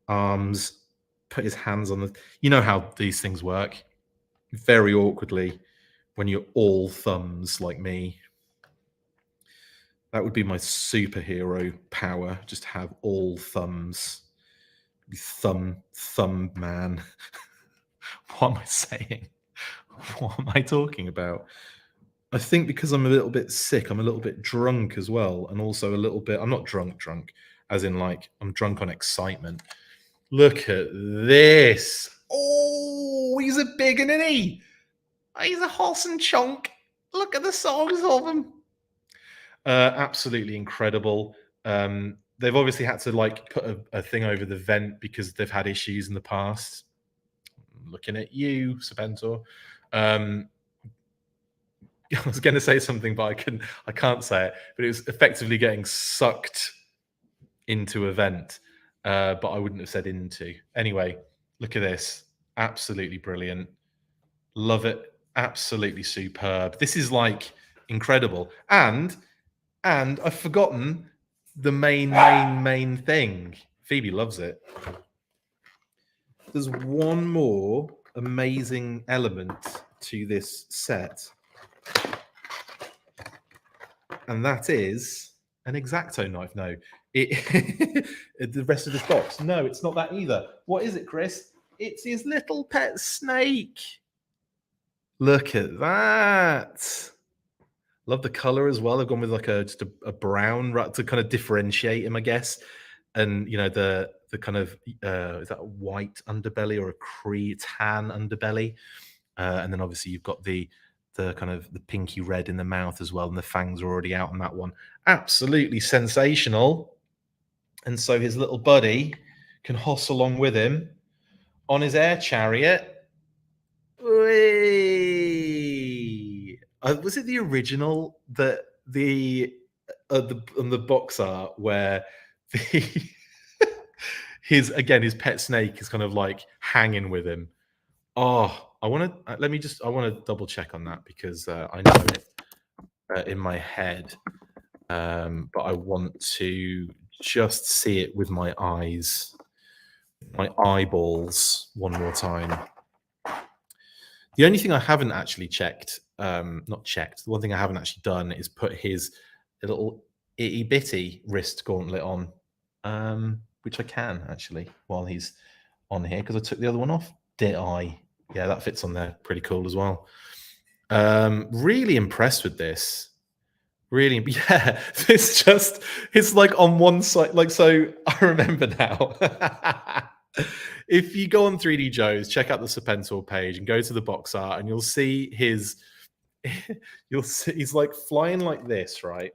A: arms, put his hands on the. You know how these things work. Very awkwardly when you're all thumbs like me. That would be my superhero power. Just have all thumbs. Thumb man. What am I saying? What am I talking about? I think because I'm a little bit sick, I'm a little bit drunk as well. And also a little bit, I'm not drunk, as in like I'm drunk on excitement. Look at this. Oh, he's a big one, isn't he? He's a horse and chunk. Look at the size of him. Absolutely incredible. They've obviously had to like put a thing over the vent because they've had issues in the past. I'm looking at you, Serpentor. I was going to say something, but I can't say it. But it was effectively getting sucked into a vent, but I wouldn't have said into. Anyway, look at this. Absolutely brilliant. Love it. Absolutely superb. This is like incredible. And I've forgotten the main thing. Phoebe loves it. There's one more amazing element to this set, and that is an X-Acto knife. No, the rest of this box. No, it's not that either. What is it, Chris? It's his little pet snake. Look at that. Love the color as well. They've gone with like just a brown to kind of differentiate him, I guess. And you know the kind of is that a white underbelly or a tan underbelly? And then obviously you've got the kind of the pinky red in the mouth as well, and the fangs are already out on that one. Absolutely sensational. And so his little buddy can hoss along with him on his air chariot. Was it the original that on the box art where his pet snake is kind of like hanging with him? Oh, I want to double check on that because I know it in my head, but I want to just see it with my eyes, my eyeballs one more time. The only thing I haven't actually checked, the one thing I haven't actually done is put his little itty bitty wrist gauntlet on, which I can actually while he's on here because I took the other one off. Did I? Yeah, that fits on there. Pretty cool as well. Really impressed with this. Really, yeah. It's like on one side, like, so I remember now. If you go on 3D Joe's, check out the Serpentor page and go to the box art, and you'll see his, you'll see he's like flying like this, right?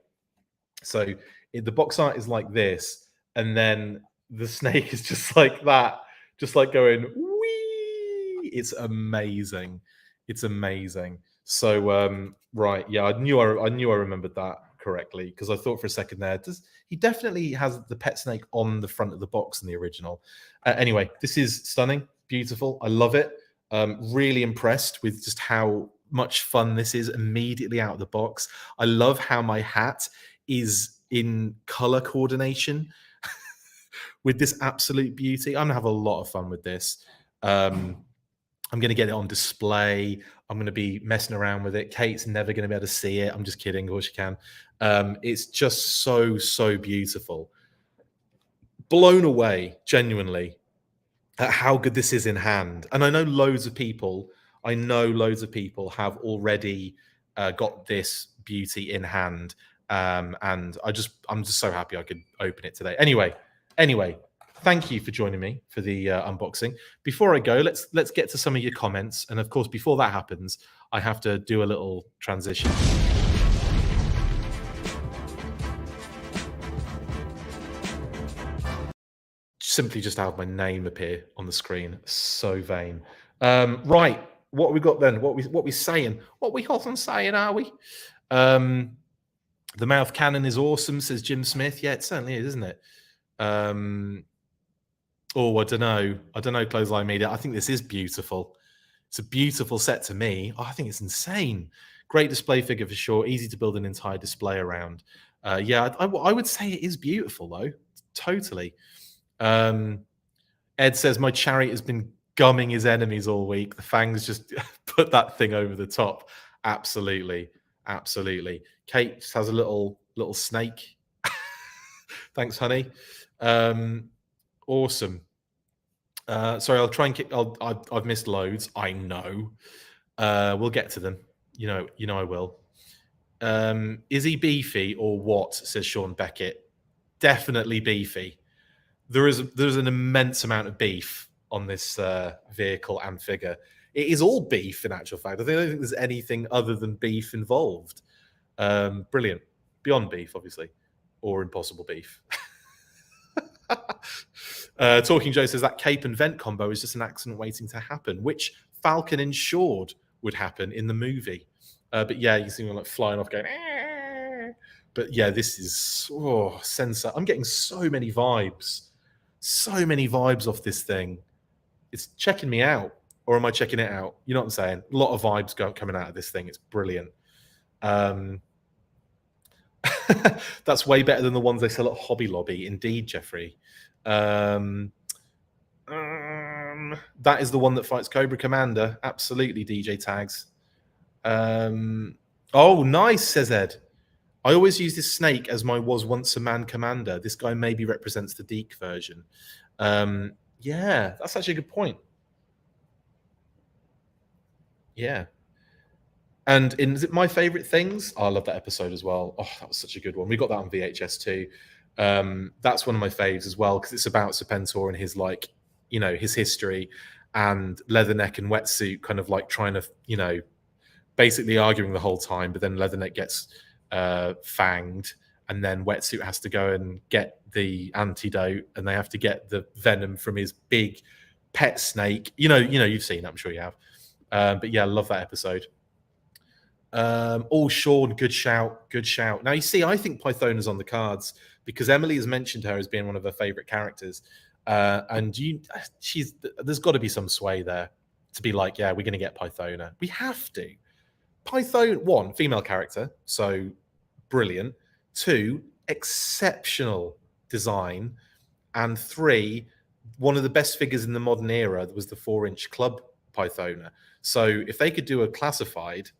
A: So the box art is like this, and then the snake is just like that, just like going wee. It's amazing. It's amazing. So right, yeah, I knew I remembered that correctly, because I thought for a second there, he definitely has the pet snake on the front of the box in the original. Anyway, this is stunning, beautiful. I love it. Really impressed with just how much fun this is immediately out of the box. I love how my hat is in color coordination with this absolute beauty. I'm gonna have a lot of fun with this. I'm going to get it on display. I'm going to be messing around with it. Kate's never going to be able to see it. I'm just kidding. Of course you can. It's just so beautiful. Blown away, genuinely, at how good this is in hand. And I know loads of people have already got this beauty in hand. And I'm just so happy I could open it today. Anyway, thank you for joining me for the unboxing. Before I go, let's get to some of your comments. And of course, before that happens, I have to do a little transition. Simply just have my name appear on the screen. So vain. Right, what we got then? What we saying? What we hot on saying, are we? The mouth cannon is awesome, says Jim Smith. Yeah, it certainly is, isn't it? Oh, I don't know, Clothesline Media. I think this is beautiful. It's a beautiful set to me. Oh, I think it's insane. Great display figure for sure. Easy to build an entire display around. Yeah, I would say it is beautiful, though. Totally. Ed says, my Chariot has been gumming his enemies all week. The fangs just put that thing over the top. Absolutely. Kate just has a little snake. Thanks, honey. Awesome. Sorry, I'll try and kick. I've missed loads. I know. We'll get to them. You know I will. Is he beefy or what? Says Sean Beckett. Definitely beefy. There's an immense amount of beef on this vehicle and figure. It is all beef, in actual fact. I don't think there's anything other than beef involved. Brilliant. Beyond beef, obviously, or impossible beef. Talking Joe says that cape and vent combo is just an accident waiting to happen, which Falcon ensured would happen in the movie. But yeah, you see him like flying off going, Aah! But yeah, this is sensor. I'm getting so many vibes off this thing. It's checking me out, or am I checking it out? You know what I'm saying? A lot of vibes coming out of this thing. It's brilliant. That's way better than the ones they sell at Hobby Lobby. Indeed, Jeffrey. That is the one that fights Cobra Commander. Absolutely, DJ Tags. Oh, nice, says Ed. I always use this snake as my was once a man commander. This guy maybe represents the Deke version. Yeah, that's actually a good point. Yeah. And is it My Favorite Things? Oh, I love that episode as well. Oh, that was such a good one. We got that on VHS too. That's one of my faves as well, because it's about Serpentor and his, like, his history, and Leatherneck and Wetsuit kind of like trying to, basically arguing the whole time, but then Leatherneck gets fanged, and then Wetsuit has to go and get the antidote, and they have to get the venom from his big pet snake. You've seen it, I'm sure you have. But yeah, I love that episode. Sean, good shout. Now, you see, I think Pythona's on the cards because Emily has mentioned her as being one of her favorite characters. And there's got to be some sway there to be like, yeah, we're going to get Pythona. We have to. Python, one, female character, so brilliant. Two, exceptional design. And three, one of the best figures in the modern era was the 4-inch club Pythona. So if they could do a classified,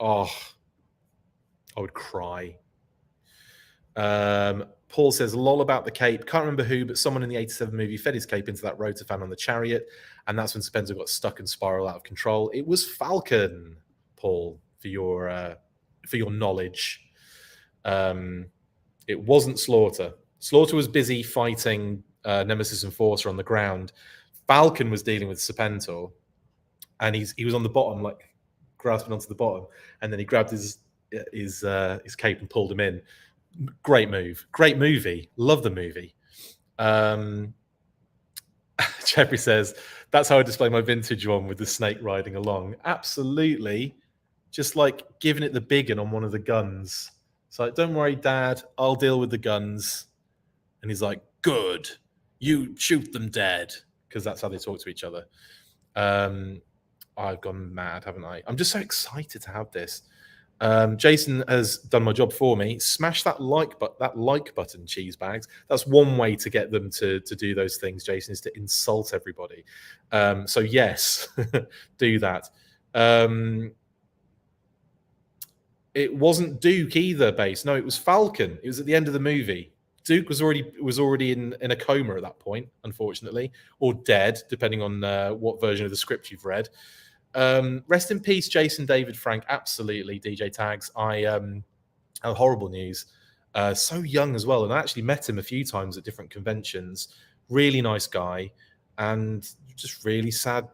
A: I would cry. Paul says, lol about the cape. Can't remember who, but someone in the 87 movie fed his cape into that rotor fan on the Chariot. And that's when Serpentor got stuck and spiraled out of control. It was Falcon, Paul, for your knowledge. It wasn't Slaughter. Slaughter was busy fighting Nemesis Enforcer on the ground. Falcon was dealing with Serpentor. And he was on the bottom, like grasping onto the bottom. And then he grabbed his cape and pulled him in. Great move. Great movie. Love the movie. Jeffrey says, that's how I display my vintage one with the snake riding along. Absolutely. Just like giving it the big one on one of the guns. It's like, don't worry, Dad. I'll deal with the guns. And he's like, good. You shoot them dead. Because that's how they talk to each other. I've gone mad, haven't I? I'm just so excited to have this. Jason has done my job for me. Smash that like button, cheese bags. That's one way to get them to do those things, Jason, is to insult everybody. So yes, do that. It wasn't Duke either, Base. No, it was Falcon. It was at the end of the movie. Duke was already in a coma at that point, unfortunately, or dead, depending on what version of the script you've read. Rest in peace, Jason David Frank. Absolutely, DJ Tags. I have horrible news. So young as well, and I actually met him a few times at different conventions. Really nice guy, and just really sad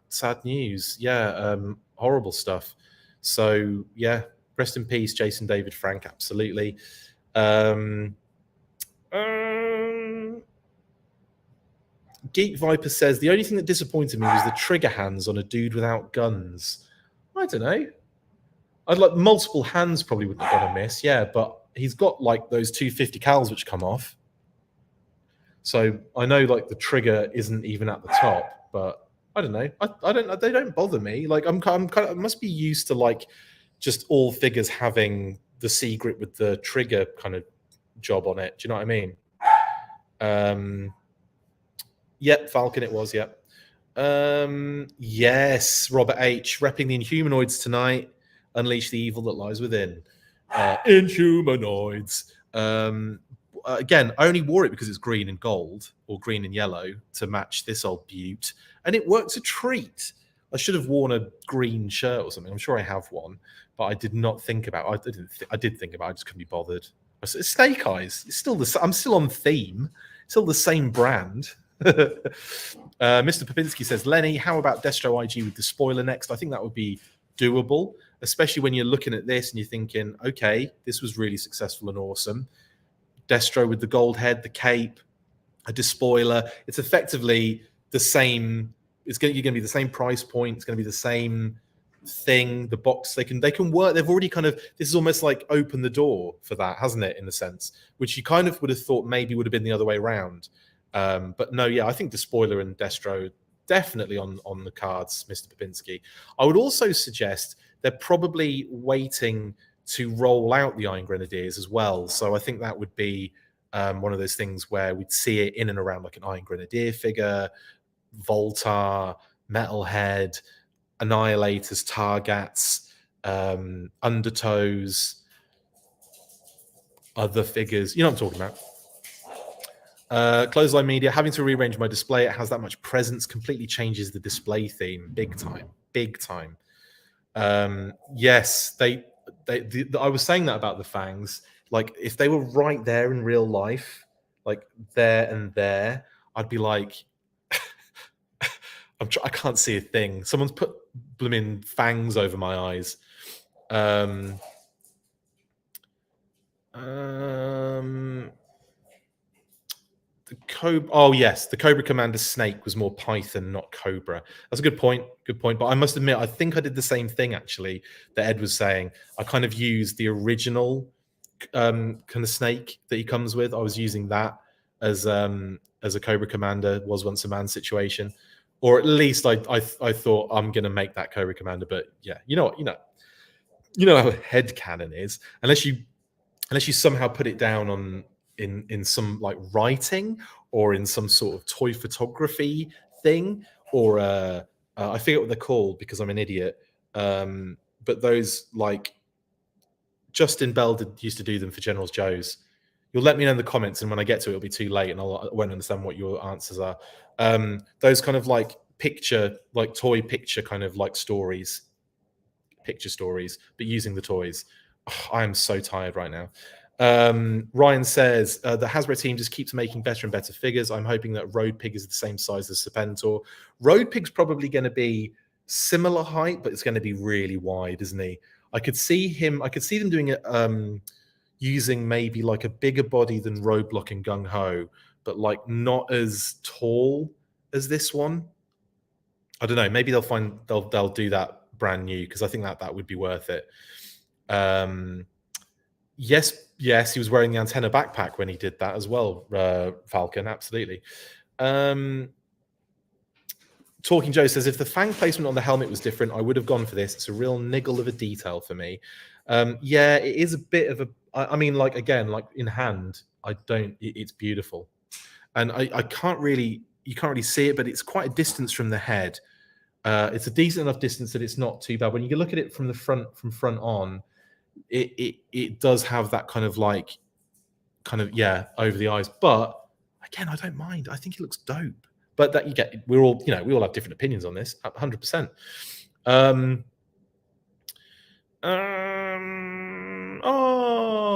A: news. Yeah, horrible stuff. So yeah, rest in peace, Jason David Frank. Absolutely. Geek Viper says, the only thing that disappointed me was the trigger hands on a dude without guns. I don't know. I'd like multiple hands probably wouldn't have gone amiss, yeah, but he's got like those 250 cals which come off. So I know like the trigger isn't even at the top, but I don't know. I don't. They don't bother me. Like I'm kind of I must be used to like just all figures having the C grip with the trigger kind of job on it. Do you know what I mean? Yep, Falcon it was, yep. Yes, Robert H. Repping the Inhumanoids tonight. Unleash the evil that lies within. Inhumanoids. Again, I only wore it because it's green and gold, or green and yellow, to match this old beaut. And it works a treat. I should have worn a green shirt or something. I'm sure I have one, but I did not think about it. I did think about it. I just couldn't be bothered. It's Snake Eyes. It's still I'm still on theme. Still the same brand. Mr. Popinski says, Lenny, how about Destro IG with the spoiler next? I think that would be doable, especially when you're looking at this and you're thinking, okay, this was really successful and awesome. Destro with the gold head, the cape, a despoiler. It's effectively the same. You're going to be the same price point. It's going to be the same thing. The box, they can work. They've already kind of, this is almost like opened the door for that, hasn't it? In a sense, which you kind of would have thought maybe would have been the other way around. But no, yeah, I think Despoiler and Destro definitely on the cards, Mr. Popinski. I would also suggest they're probably waiting to roll out the Iron Grenadiers as well. So I think that would be one of those things where we'd see it in and around like an Iron Grenadier figure, Voltar, Metalhead, Annihilators, Targats, Undertows, other figures. You know what I'm talking about. Clothesline Media, having to rearrange my display, it has that much presence, completely changes the display theme. Big time. Yes, I was saying that about the fangs. Like if they were right there in real life, like there and there, I'd be like, I can't see a thing. Someone's put blooming fangs over my eyes. The Cobra. Oh yes, the Cobra Commander Snake was more Python, not Cobra. That's a good point. Good point. But I must admit, I think I did the same thing actually that Ed was saying. I kind of used the original kind of snake that he comes with. I was using that as a Cobra Commander was once a man situation, or at least I thought I'm gonna make that Cobra Commander. But yeah, you know how headcanon is. Unless you somehow put it down on in some like writing or in some sort of toy photography thing, or I forget what they're called because I'm an idiot. But those like Justin Bell used to do them for General's Joe's. You'll let me know in the comments, and when I get to it, it'll be too late, and I won't understand what your answers are. Those kind of like toy picture kind of like picture stories, but using the toys. Oh, I am so tired right now. Ryan says the Hasbro team just keeps making better and better figures. I'm hoping that Road Pig is the same size as Serpentor. Road Pig's probably going to be similar height, but it's going to be really wide, isn't he? I could see them doing it using maybe like a bigger body than Roadblock and Gung Ho, but like not as tall as this one. I don't know. Maybe they'll do that brand new, because I think that would be worth it. Yes, he was wearing the antenna backpack when he did that as well. Falcon, absolutely. Talking Joe says, if the fang placement on the helmet was different, I would have gone for this. It's a real niggle of a detail for me. Yeah, it is a bit of a. I mean, like again, like in hand, it's beautiful, and I can't really. You can't really see it, but it's quite a distance from the head. It's a decent enough distance that it's not too bad. When you look at it from the front, on, it does have that kind of over the eyes. But again, I don't mind. I think it looks dope. But that we all have different opinions on this, 100%.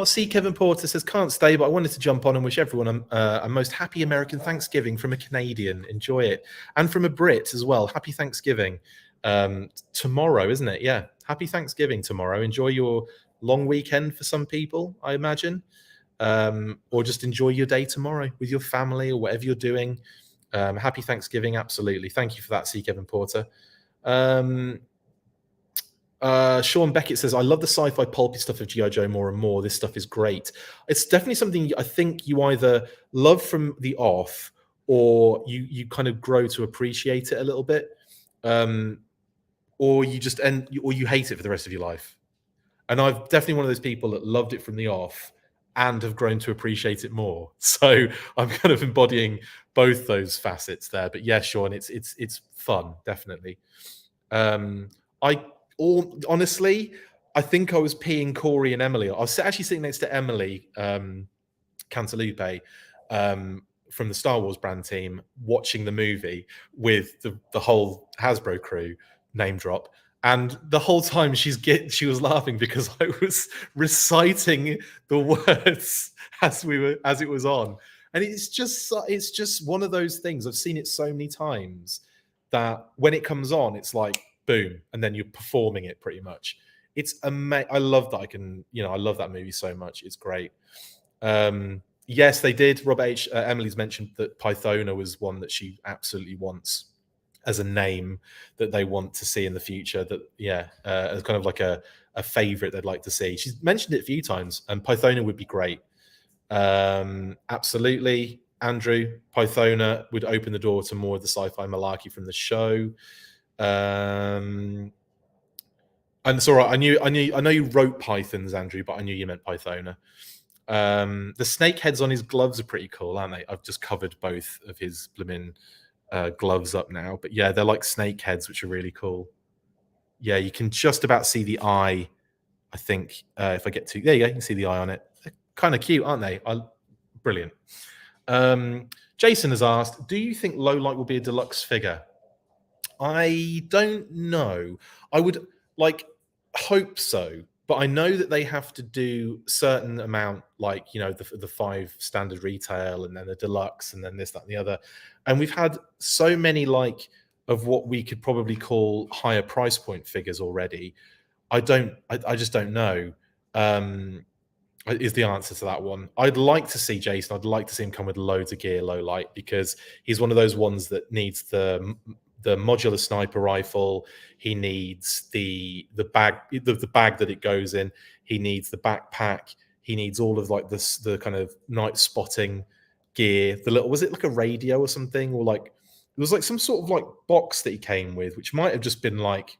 A: See, Kevin Porter says, can't stay, but I wanted to jump on and wish everyone a most happy American Thanksgiving from a Canadian. Enjoy it. And from a Brit as well. Happy Thanksgiving. Tomorrow, isn't it? Yeah. Happy Thanksgiving tomorrow. Enjoy your long weekend for some people, I imagine. Or just enjoy your day tomorrow with your family or whatever you're doing. Happy Thanksgiving. Absolutely. Thank you for that, C. Kevin Porter. Sean Beckett says, I love the sci-fi pulpy stuff of G.I. Joe more and more. This stuff is great. It's definitely something I think you either love from the off, or you kind of grow to appreciate it a little bit, or you hate it for the rest of your life. And I'm definitely one of those people that loved it from the off and have grown to appreciate it more. So I'm kind of embodying both those facets there. But yeah, Sean, it's fun, definitely. Honestly, I think I was peeing Corey and Emily. I was actually sitting next to Emily Cantalupe from the Star Wars brand team, watching the movie with the whole Hasbro crew, name drop. And the whole time she was laughing because I was reciting the words as it was on. And it's just one of those things. I've seen it so many times that when it comes on, it's like boom, and then you're performing it pretty much. It's amazing. I love that. I love that movie so much. It's great. Yes, they did. Rob H. Emily's mentioned that Pythona was one that she absolutely wants as a name that they want to see in the future. That as kind of like a favorite they'd like to see. She's mentioned it a few times, and Pythona would be great. Absolutely, Andrew. Pythona would open the door to more of the sci-fi malarkey from the show. And it's all right. I know you wrote Pythons, Andrew, but I knew you meant Pythona. The snake heads on his gloves are pretty cool, aren't they? I've just covered both of his blimmin' gloves up now, but yeah, they're like snake heads, which are really cool. Yeah, you can just about see the eye. I think if I get to there, you go, you can see the eye on it. They're kind of cute, aren't they? Brilliant. Jason has asked, do you think Low Light will be a deluxe figure? I don't know. I would hope so, but I know that they have to do certain amount, the 5 standard retail, and then the deluxe, and then this, that, and the other. And we've had so many of what we could probably call higher price point figures already. I just don't know. Is the answer to that one. I'd like to see Jason. I'd like to see him come with loads of gear, Low Light, because he's one of those ones that needs the modular sniper rifle. He needs the bag, the bag that it goes in. He needs the backpack. He needs all of the kind of night spotting gear. Was it like a radio or something, or it was some sort of box that he came with, which might have just been might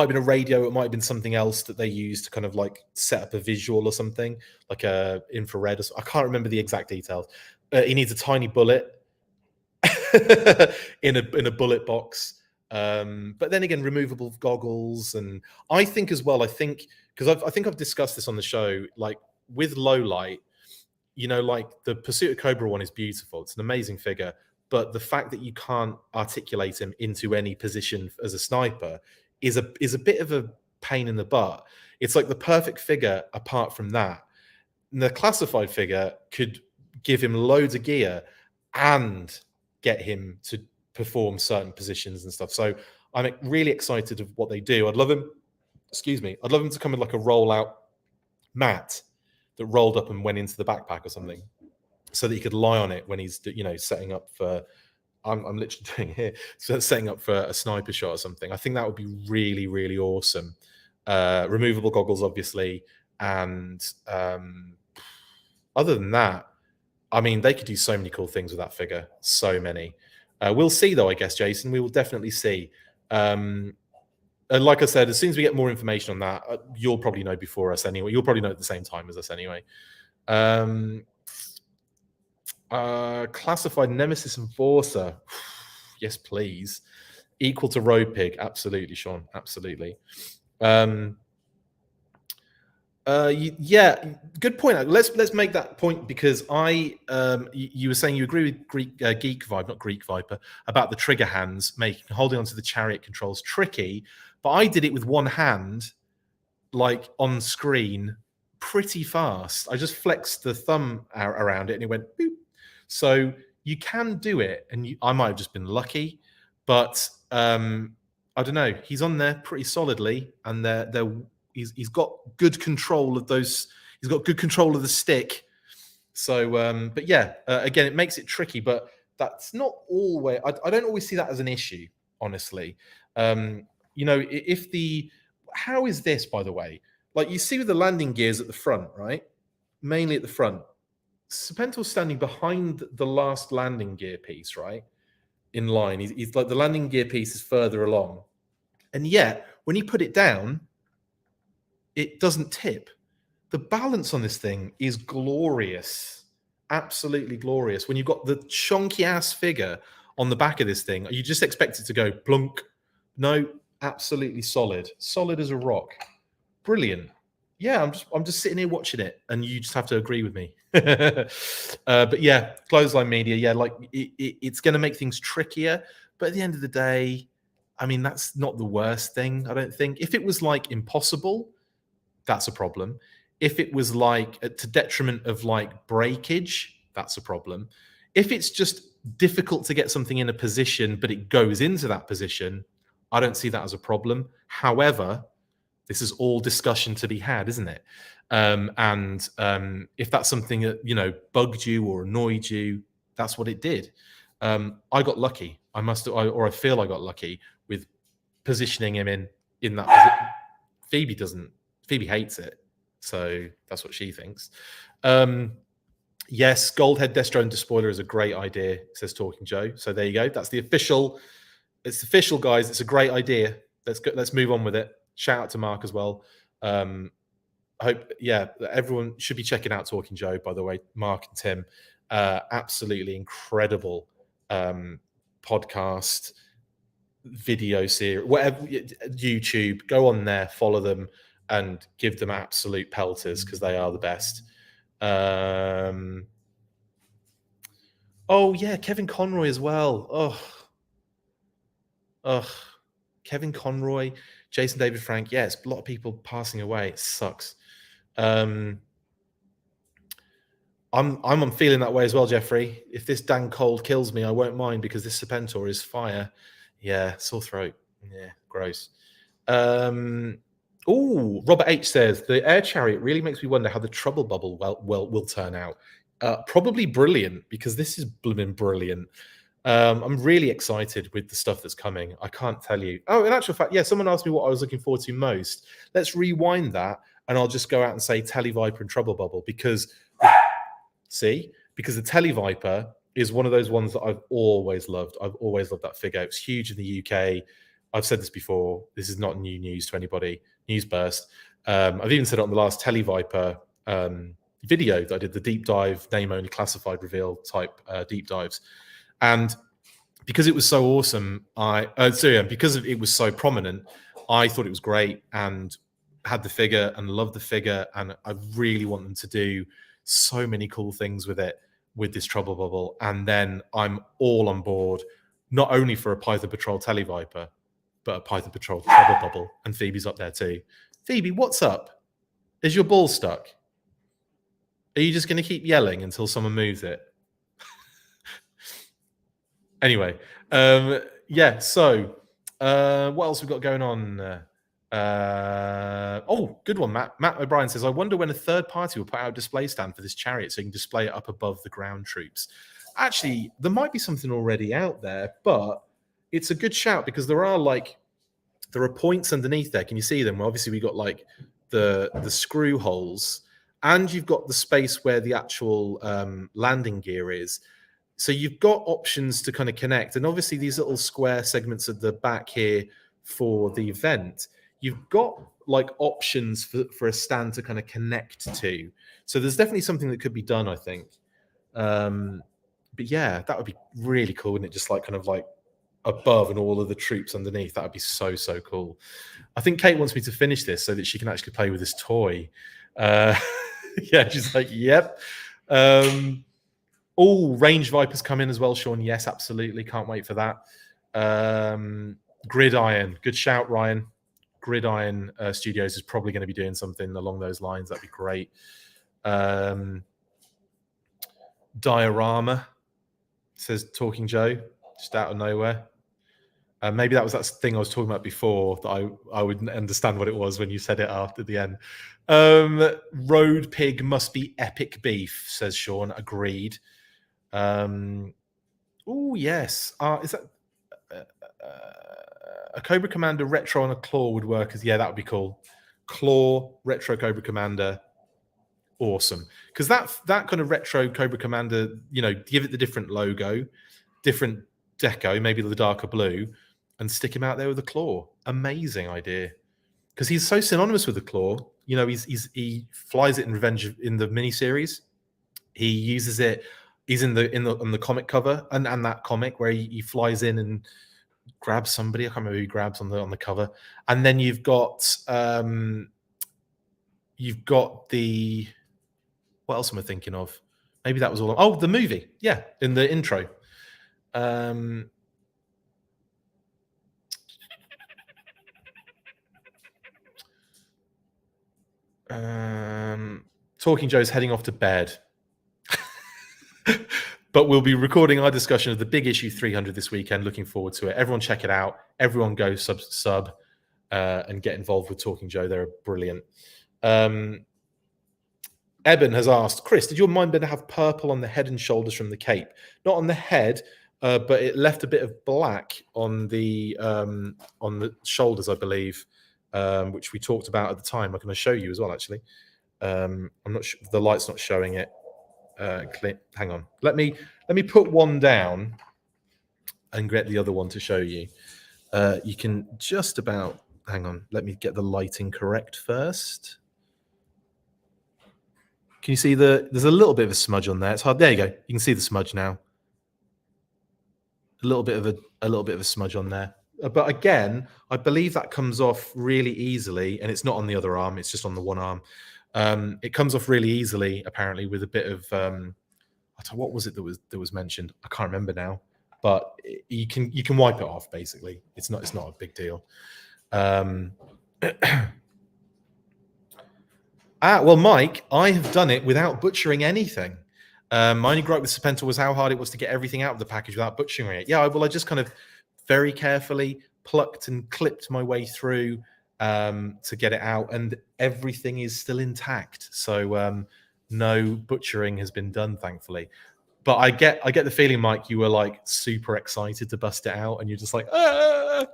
A: have been a radio. It might have been something else that they used to kind of set up a visual or something, like a infrared. I can't remember the exact details. He needs a tiny bullet in a bullet box, but then again, removable goggles. And I think as well, because I think I've discussed this on the show, with low light, you know, like the Pursuit of Cobra one is beautiful. It's an amazing figure. But the fact that you can't articulate him into any position as a sniper is a bit of a pain in the butt. It's like the perfect figure apart from that. And the classified figure could give him loads of gear and get him to perform certain positions and stuff. So I'm really excited of what they do. I'd love him, I'd love him to come with like a rollout mat that rolled up and went into the backpack or something, so that he could lie on it when he's, you know, setting up for, I'm literally doing it here, so setting up for a sniper shot or something. I think that would be really, really awesome. Removable goggles, obviously. And other than that, I mean, they could do so many cool things with that figure. So many. We'll see, though, I guess, Jason. We will definitely see. And like I said, as soon as we get more information on that, you'll probably know before us anyway. You'll probably know at the same time as us anyway. Classified Nemesis Enforcer. Yes, please. Equal to Road Pig. Absolutely, Sean. Absolutely. Yeah, good point. Let's make that point, because you were saying you agree with Geek Vibe, not Greek Viper, about the trigger hands holding onto the Chariot controls tricky. But I did it with one hand, like on screen, pretty fast. I just flexed the thumb around it and it went boop. So you can do it, and I might have just been lucky, but I don't know. He's on there pretty solidly, and he's got good control of those. He's got good control of the stick. So, but yeah, again, it makes it tricky, but that's not always. I don't always see that as an issue, honestly. You know, how is this, by the way? Like you see with the landing gears at the front, right? Mainly at the front. Serpentor's standing behind the last landing gear piece, right? In line. He's like, the landing gear piece is further along. And yet, when you put it down, it doesn't tip. The balance on this thing is glorious. Absolutely glorious. When you've got the chunky ass figure on the back of this thing, you just expect it to go plunk. No, absolutely solid. Solid as a rock. Brilliant. Yeah, I'm just sitting here watching it, and you just have to agree with me. But yeah, clothesline media, yeah, like it's going to make things trickier. But at the end of the day, I mean, that's not the worst thing, I don't think. If it was like impossible, that's a problem. If it was like to detriment of like breakage, that's a problem. If it's just difficult to get something in a position, but it goes into that position, I don't see that as a problem. However, this is all discussion to be had, isn't it? If that's something that, you know, bugged you or annoyed you, that's what it did. I got lucky. I feel I got lucky with positioning him in that position. Phoebe doesn't. Phoebe hates it, so that's what she thinks. Yes, Goldhead Destro and Despoiler is a great idea, says Talking Joe. So there you go. That's the official. It's official, guys. It's a great idea. Let's move on with it. Shout out to Mark as well. I hope, yeah, everyone should be checking out Talking Joe, by the way. Mark and Tim, absolutely incredible podcast, video series, whatever, YouTube. Go on there, follow them, and give them absolute pelters, because they are the best. Oh yeah, Kevin Conroy as well. Kevin Conroy, Jason David Frank. Yeah, it's a lot of people passing away. It sucks. I'm feeling that way as well, Jeffrey. If this dang cold kills me, I won't mind, because this Serpentor is fire. Yeah, sore throat. Yeah, gross. Robert H says the air chariot really makes me wonder how the trouble bubble will turn out. Probably brilliant, because this is blooming brilliant. I'm really excited with the stuff that's coming. I can't tell you. Oh, in actual fact, yeah, someone asked me what I was looking forward to most. Let's rewind that, and I'll just go out and say Telly Viper and Trouble Bubble, because the Telly Viper is one of those ones that I've always loved. I've always loved that figure. It's huge in the UK. I've said this before. This is not new news to anybody. News burst. I've even said it on the last Telly Viper video that I did, the deep dive, name only classified reveal type deep dives. And because it was so awesome, because it was so prominent, I thought it was great. And had the figure and love the figure, and I really want them to do so many cool things with it, with this Trouble Bubble. And then I'm all on board, not only for a Python Patrol Televiper, but a Python Patrol Trouble Bubble. And Phoebe's up there too. Phoebe, what's up? Is your ball stuck? Are you just going to keep yelling until someone moves it? Anyway, yeah, so what else we got going on? Oh, good one, Matt. Matt O'Brien says, I wonder when a third party will put out a display stand for this Chariot so you can display it up above the ground troops. Actually, there might be something already out there, but it's a good shout because there are points underneath there. Can you see them? Well, obviously we got like the screw holes, and you've got the space where the actual landing gear is. So you've got options to kind of connect, and obviously these little square segments at the back here for the vent, you've got like options for a stand to kind of connect to. So there's definitely something that could be done, I think. But yeah, that would be really cool, wouldn't it? Just like kind of like above and all of the troops underneath. That would be so cool. I think Kate wants me to finish this so that she can actually play with this toy. Yeah, she's like, yep. Oh, Range Vipers come in as well, Sean. Yes, absolutely. Can't wait for that. Gridiron. Good shout, Ryan. Gridiron Studios is probably going to be doing something along those lines. That'd be great. Diorama, says Talking Joe, just out of nowhere. Maybe that was that thing I was talking about before that I wouldn't understand what it was when you said it after the end. Road Pig must be epic beef, says Sean. Agreed. Oh, yes. Is that a Cobra Commander retro on a claw would work? Yeah, that would be cool. Claw retro Cobra Commander. Awesome. Because that kind of retro Cobra Commander, you know, give it the different logo, different deco, maybe the darker blue, and stick him out there with a claw. Amazing idea. Because he's so synonymous with the claw. You know, he flies it in Revenge in the miniseries. He uses it. He's on the comic cover and that comic where he flies in and grabs somebody. I can't remember who he grabs on the cover. And then you've got the, what else am I thinking of? Maybe that was all. Oh, the movie. Yeah, in the intro. Talking Joe's heading off to bed. But we'll be recording our discussion of the big issue 300 this weekend. Looking forward to it. Everyone check it out. Everyone go sub and get involved with Talking Joe. They're brilliant. Eben has asked, Chris, did your Mind Bender have purple on the head and shoulders from the cape? Not on the head, but it left a bit of black on the shoulders, I believe, which we talked about at the time. I'm going to show you as well, actually. I'm not sure. The light's not showing it. Hang on. Let me put one down and get the other one to show you. You can just about, hang on. Let me get the lighting correct first. Can you see there's a little bit of a smudge on there. It's hard. There you go. You can see the smudge now. A little bit of a smudge on there. But again, I believe that comes off really easily, and it's not on the other arm. It's just on the one arm. It comes off really easily, apparently, with a bit of what was it that was mentioned? I can't remember now. But you can wipe it off. Basically, it's not a big deal. Well, Mike, I have done it without butchering anything. My only gripe with Serpentor was how hard it was to get everything out of the package without butchering it. Yeah, well, I just kind of very carefully plucked and clipped my way through to get it out, and everything is still intact. So no butchering has been done, thankfully. But I get the feeling, Mike, you were like super excited to bust it out, and you're just like, ah!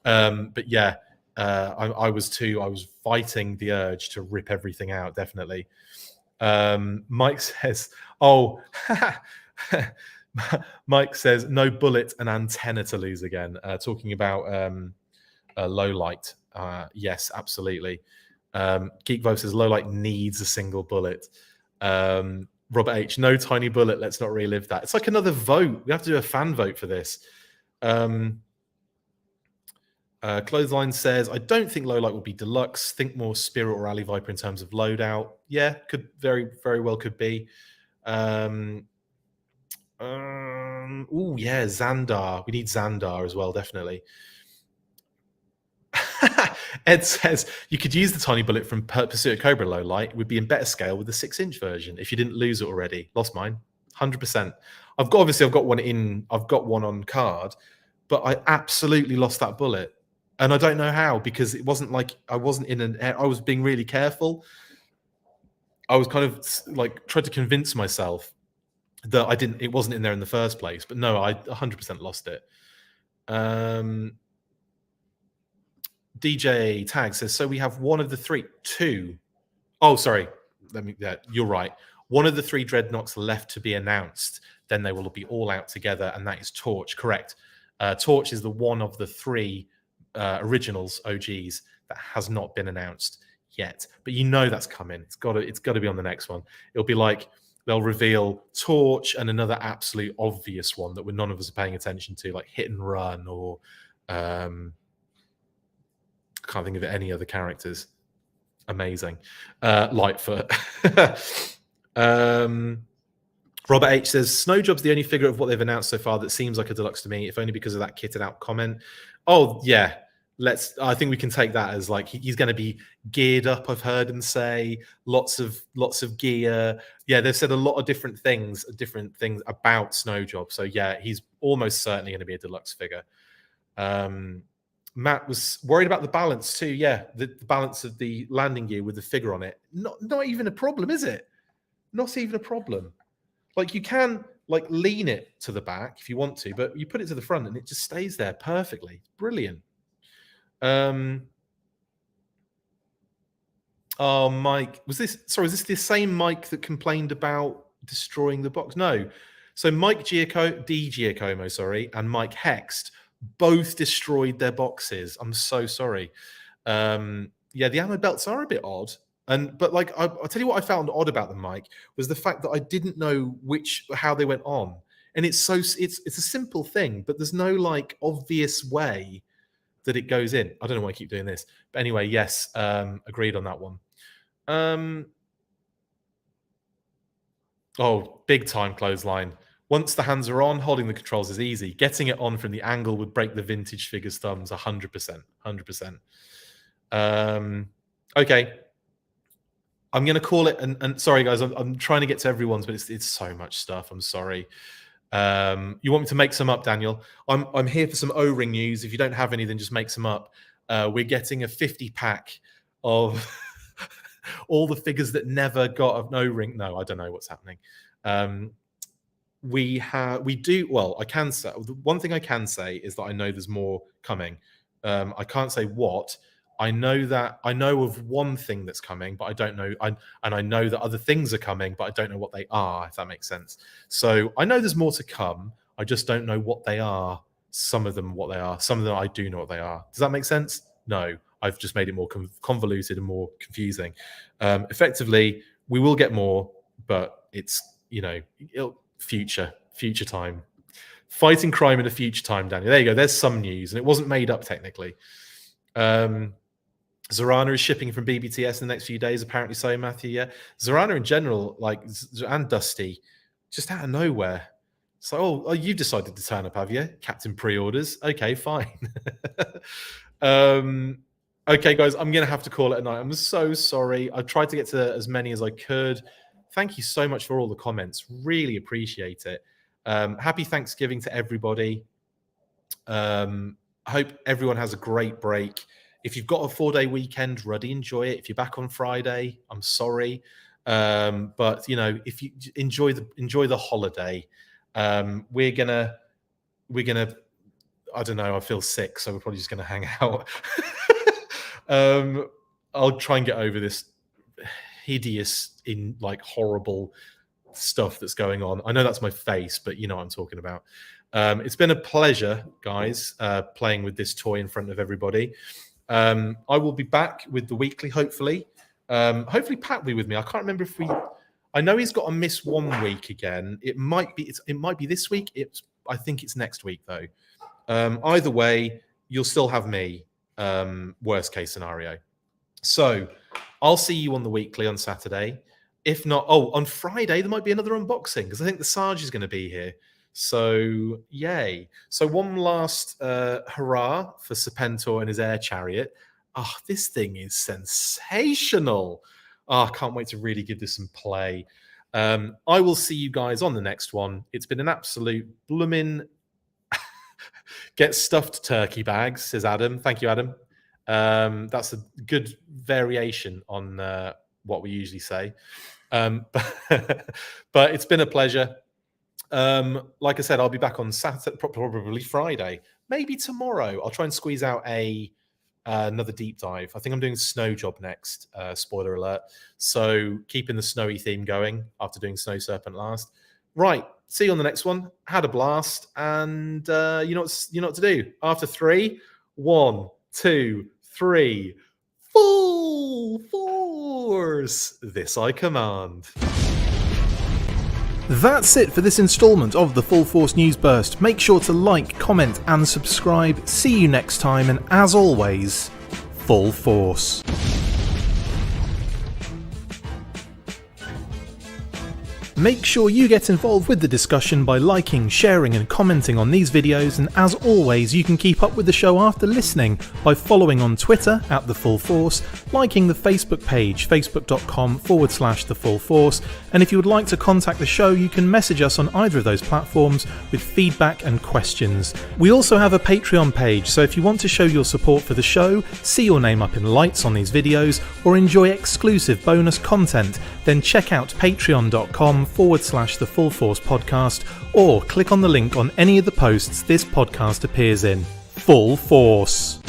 A: But yeah. I was too. I was fighting the urge to rip everything out, definitely. Mike says, oh, Mike says, no bullet and antenna to lose again. Talking about low light. Yes, absolutely. Geek Vibe says, low light needs a single bullet. Robert H, no tiny bullet. Let's not relive that. It's like another vote. We have to do a fan vote for this. Clothesline says, I don't think Low Light will be deluxe. Think more Spirit or Alley Viper in terms of loadout. Yeah, could very, very well could be. Oh yeah, Xandar. We need Xandar as well, definitely. Ed says you could use the tiny bullet from Pursuit of Cobra Low Light. It would be in better scale with the 6-inch version if you didn't lose it already. Lost mine, 100%. I've got one on card, but I absolutely lost that bullet, and I don't know how, because it wasn't like I wasn't in an. I was being really careful. I was kind of like tried to convince myself that I didn't. It wasn't in there in the first place, but no, I 100% lost it. DJ Tag says, so we have one of the two. Oh, sorry. You're right. One of the 3 Dreadnoks left to be announced. Then they will be all out together, and that is Torch. Correct. Torch is the one of the 3 originals, OGs, that has not been announced yet. But you know that's coming. It's got to be on the next one. It'll be like they'll reveal Torch and another absolute obvious one that none of us are paying attention to, like Hit and Run or can't think of any other characters. Amazing. Lightfoot. Robert H says, Snowjob's the only figure of what they've announced so far that seems like a deluxe to me, if only because of that kitted out comment. Oh, yeah. I think we can take that as like he's going to be geared up, I've heard him say. Lots of gear. Yeah, they've said a lot of different things about Snowjob. So, yeah, he's almost certainly going to be a deluxe figure. Matt was worried about the balance too. Yeah, the balance of the landing gear with the figure on it. Not even a problem, is it? Not even a problem. Like, you can like lean it to the back if you want to, but you put it to the front and it just stays there perfectly. Brilliant. Oh, Mike, was this the same Mike that complained about destroying the box? No. So Mike Giacomo, and Mike Hext both destroyed their boxes. I'm so sorry. Yeah, the ammo belts are a bit odd. But like I'll tell you what I found odd about them, Mike, was the fact that I didn't know how they went on. And it's a simple thing, but there's no like obvious way that it goes in. I don't know why I keep doing this. But anyway, yes, agreed on that one. Oh, big time Clothesline. Once the hands are on, holding the controls is easy. Getting it on from the angle would break the vintage figure's thumbs 100%. 100%. Okay. I'm going to call it, and sorry guys, I'm trying to get to everyone's, but it's so much stuff. I'm sorry. You want me to make some up, Daniel? I'm here for some O-ring news. If you don't have any, then just make some up. We're getting a 50-pack of all the figures that never got an O-ring. No, I don't know what's happening. We do. Well, I can say one thing I can say is that I know there's more coming. I can't say what. I know of one thing that's coming, but I don't know. I know that other things are coming, but I don't know what they are, if that makes sense. So I know there's more to come. I just don't know what they are. Some of them what they are. Some of them I do know what they are. Does that make sense? No, I've just made it more convoluted and more confusing. Effectively, we will get more, but it's future time. Fighting crime in a future time, Daniel. There you go. There's some news, and it wasn't made up technically. Zorana is shipping from BBTS in the next few days, apparently so, Matthew. Yeah, Zorana in general, and Dusty, just out of nowhere. So, you've decided to turn up, have you? Captain Pre-orders. Okay, fine. Okay, guys, I'm going to have to call it a night. I'm so sorry. I tried to get to as many as I could. Thank you so much for all the comments. Really appreciate it. Happy Thanksgiving to everybody. Hope everyone has a great break. If you've got a 4-day weekend, ruddy, enjoy it. If you're back on Friday, I'm sorry. But if you enjoy the holiday, we're gonna I don't know, I feel sick, so we're probably just gonna hang out. I'll try and get over this hideous, horrible stuff that's going on. I know that's my face, but you know what I'm talking about. It's been a pleasure, guys, playing with this toy in front of everybody. I will be back with the weekly, hopefully. Hopefully Pat will be with me. I can't remember if I know he's got to miss 1 week again. It might be this week. I think it's next week though. Either way, you'll still have me. worst case scenario. So I'll see you on the weekly on Saturday. If not, on Friday, there might be another unboxing because I think the Sarge is going to be here. So yay. So one last hurrah for Serpentor and his air chariot. Oh, this thing is sensational. Oh, I can't wait to really give this some play. I will see you guys on the next one. It's been an absolute blooming get stuffed turkey bags, says Adam. Thank you, Adam. That's a good variation on what we usually say. But it's been a pleasure. Like I said, I'll be back on Saturday, probably Friday, maybe tomorrow. I'll try and squeeze out another deep dive. I think I'm doing Snow Job next. Spoiler alert. So keeping the snowy theme going after doing Snow Serpent last. Right. See you on the next one. Had a blast, and you know what to do. After 3, 1, 2, 3, full force. This I command. That's it for this installment of the Full Force News Burst. Make sure to like, comment and subscribe. See you next time, and as always, full force. Make sure you get involved with the discussion by liking, sharing and commenting on these videos, and as always you can keep up with the show after listening by following on Twitter @TheFullForce, liking the Facebook page facebook.com/TheFullForce, and if you would like to contact the show you can message us on either of those platforms with feedback and questions. We also have a Patreon page, so if you want to show your support for the show, see your name up in lights on these videos, or enjoy exclusive bonus content, then check out patreon.com/TheFullForce podcast, or click on the link on any of the posts this podcast appears in. Full Force.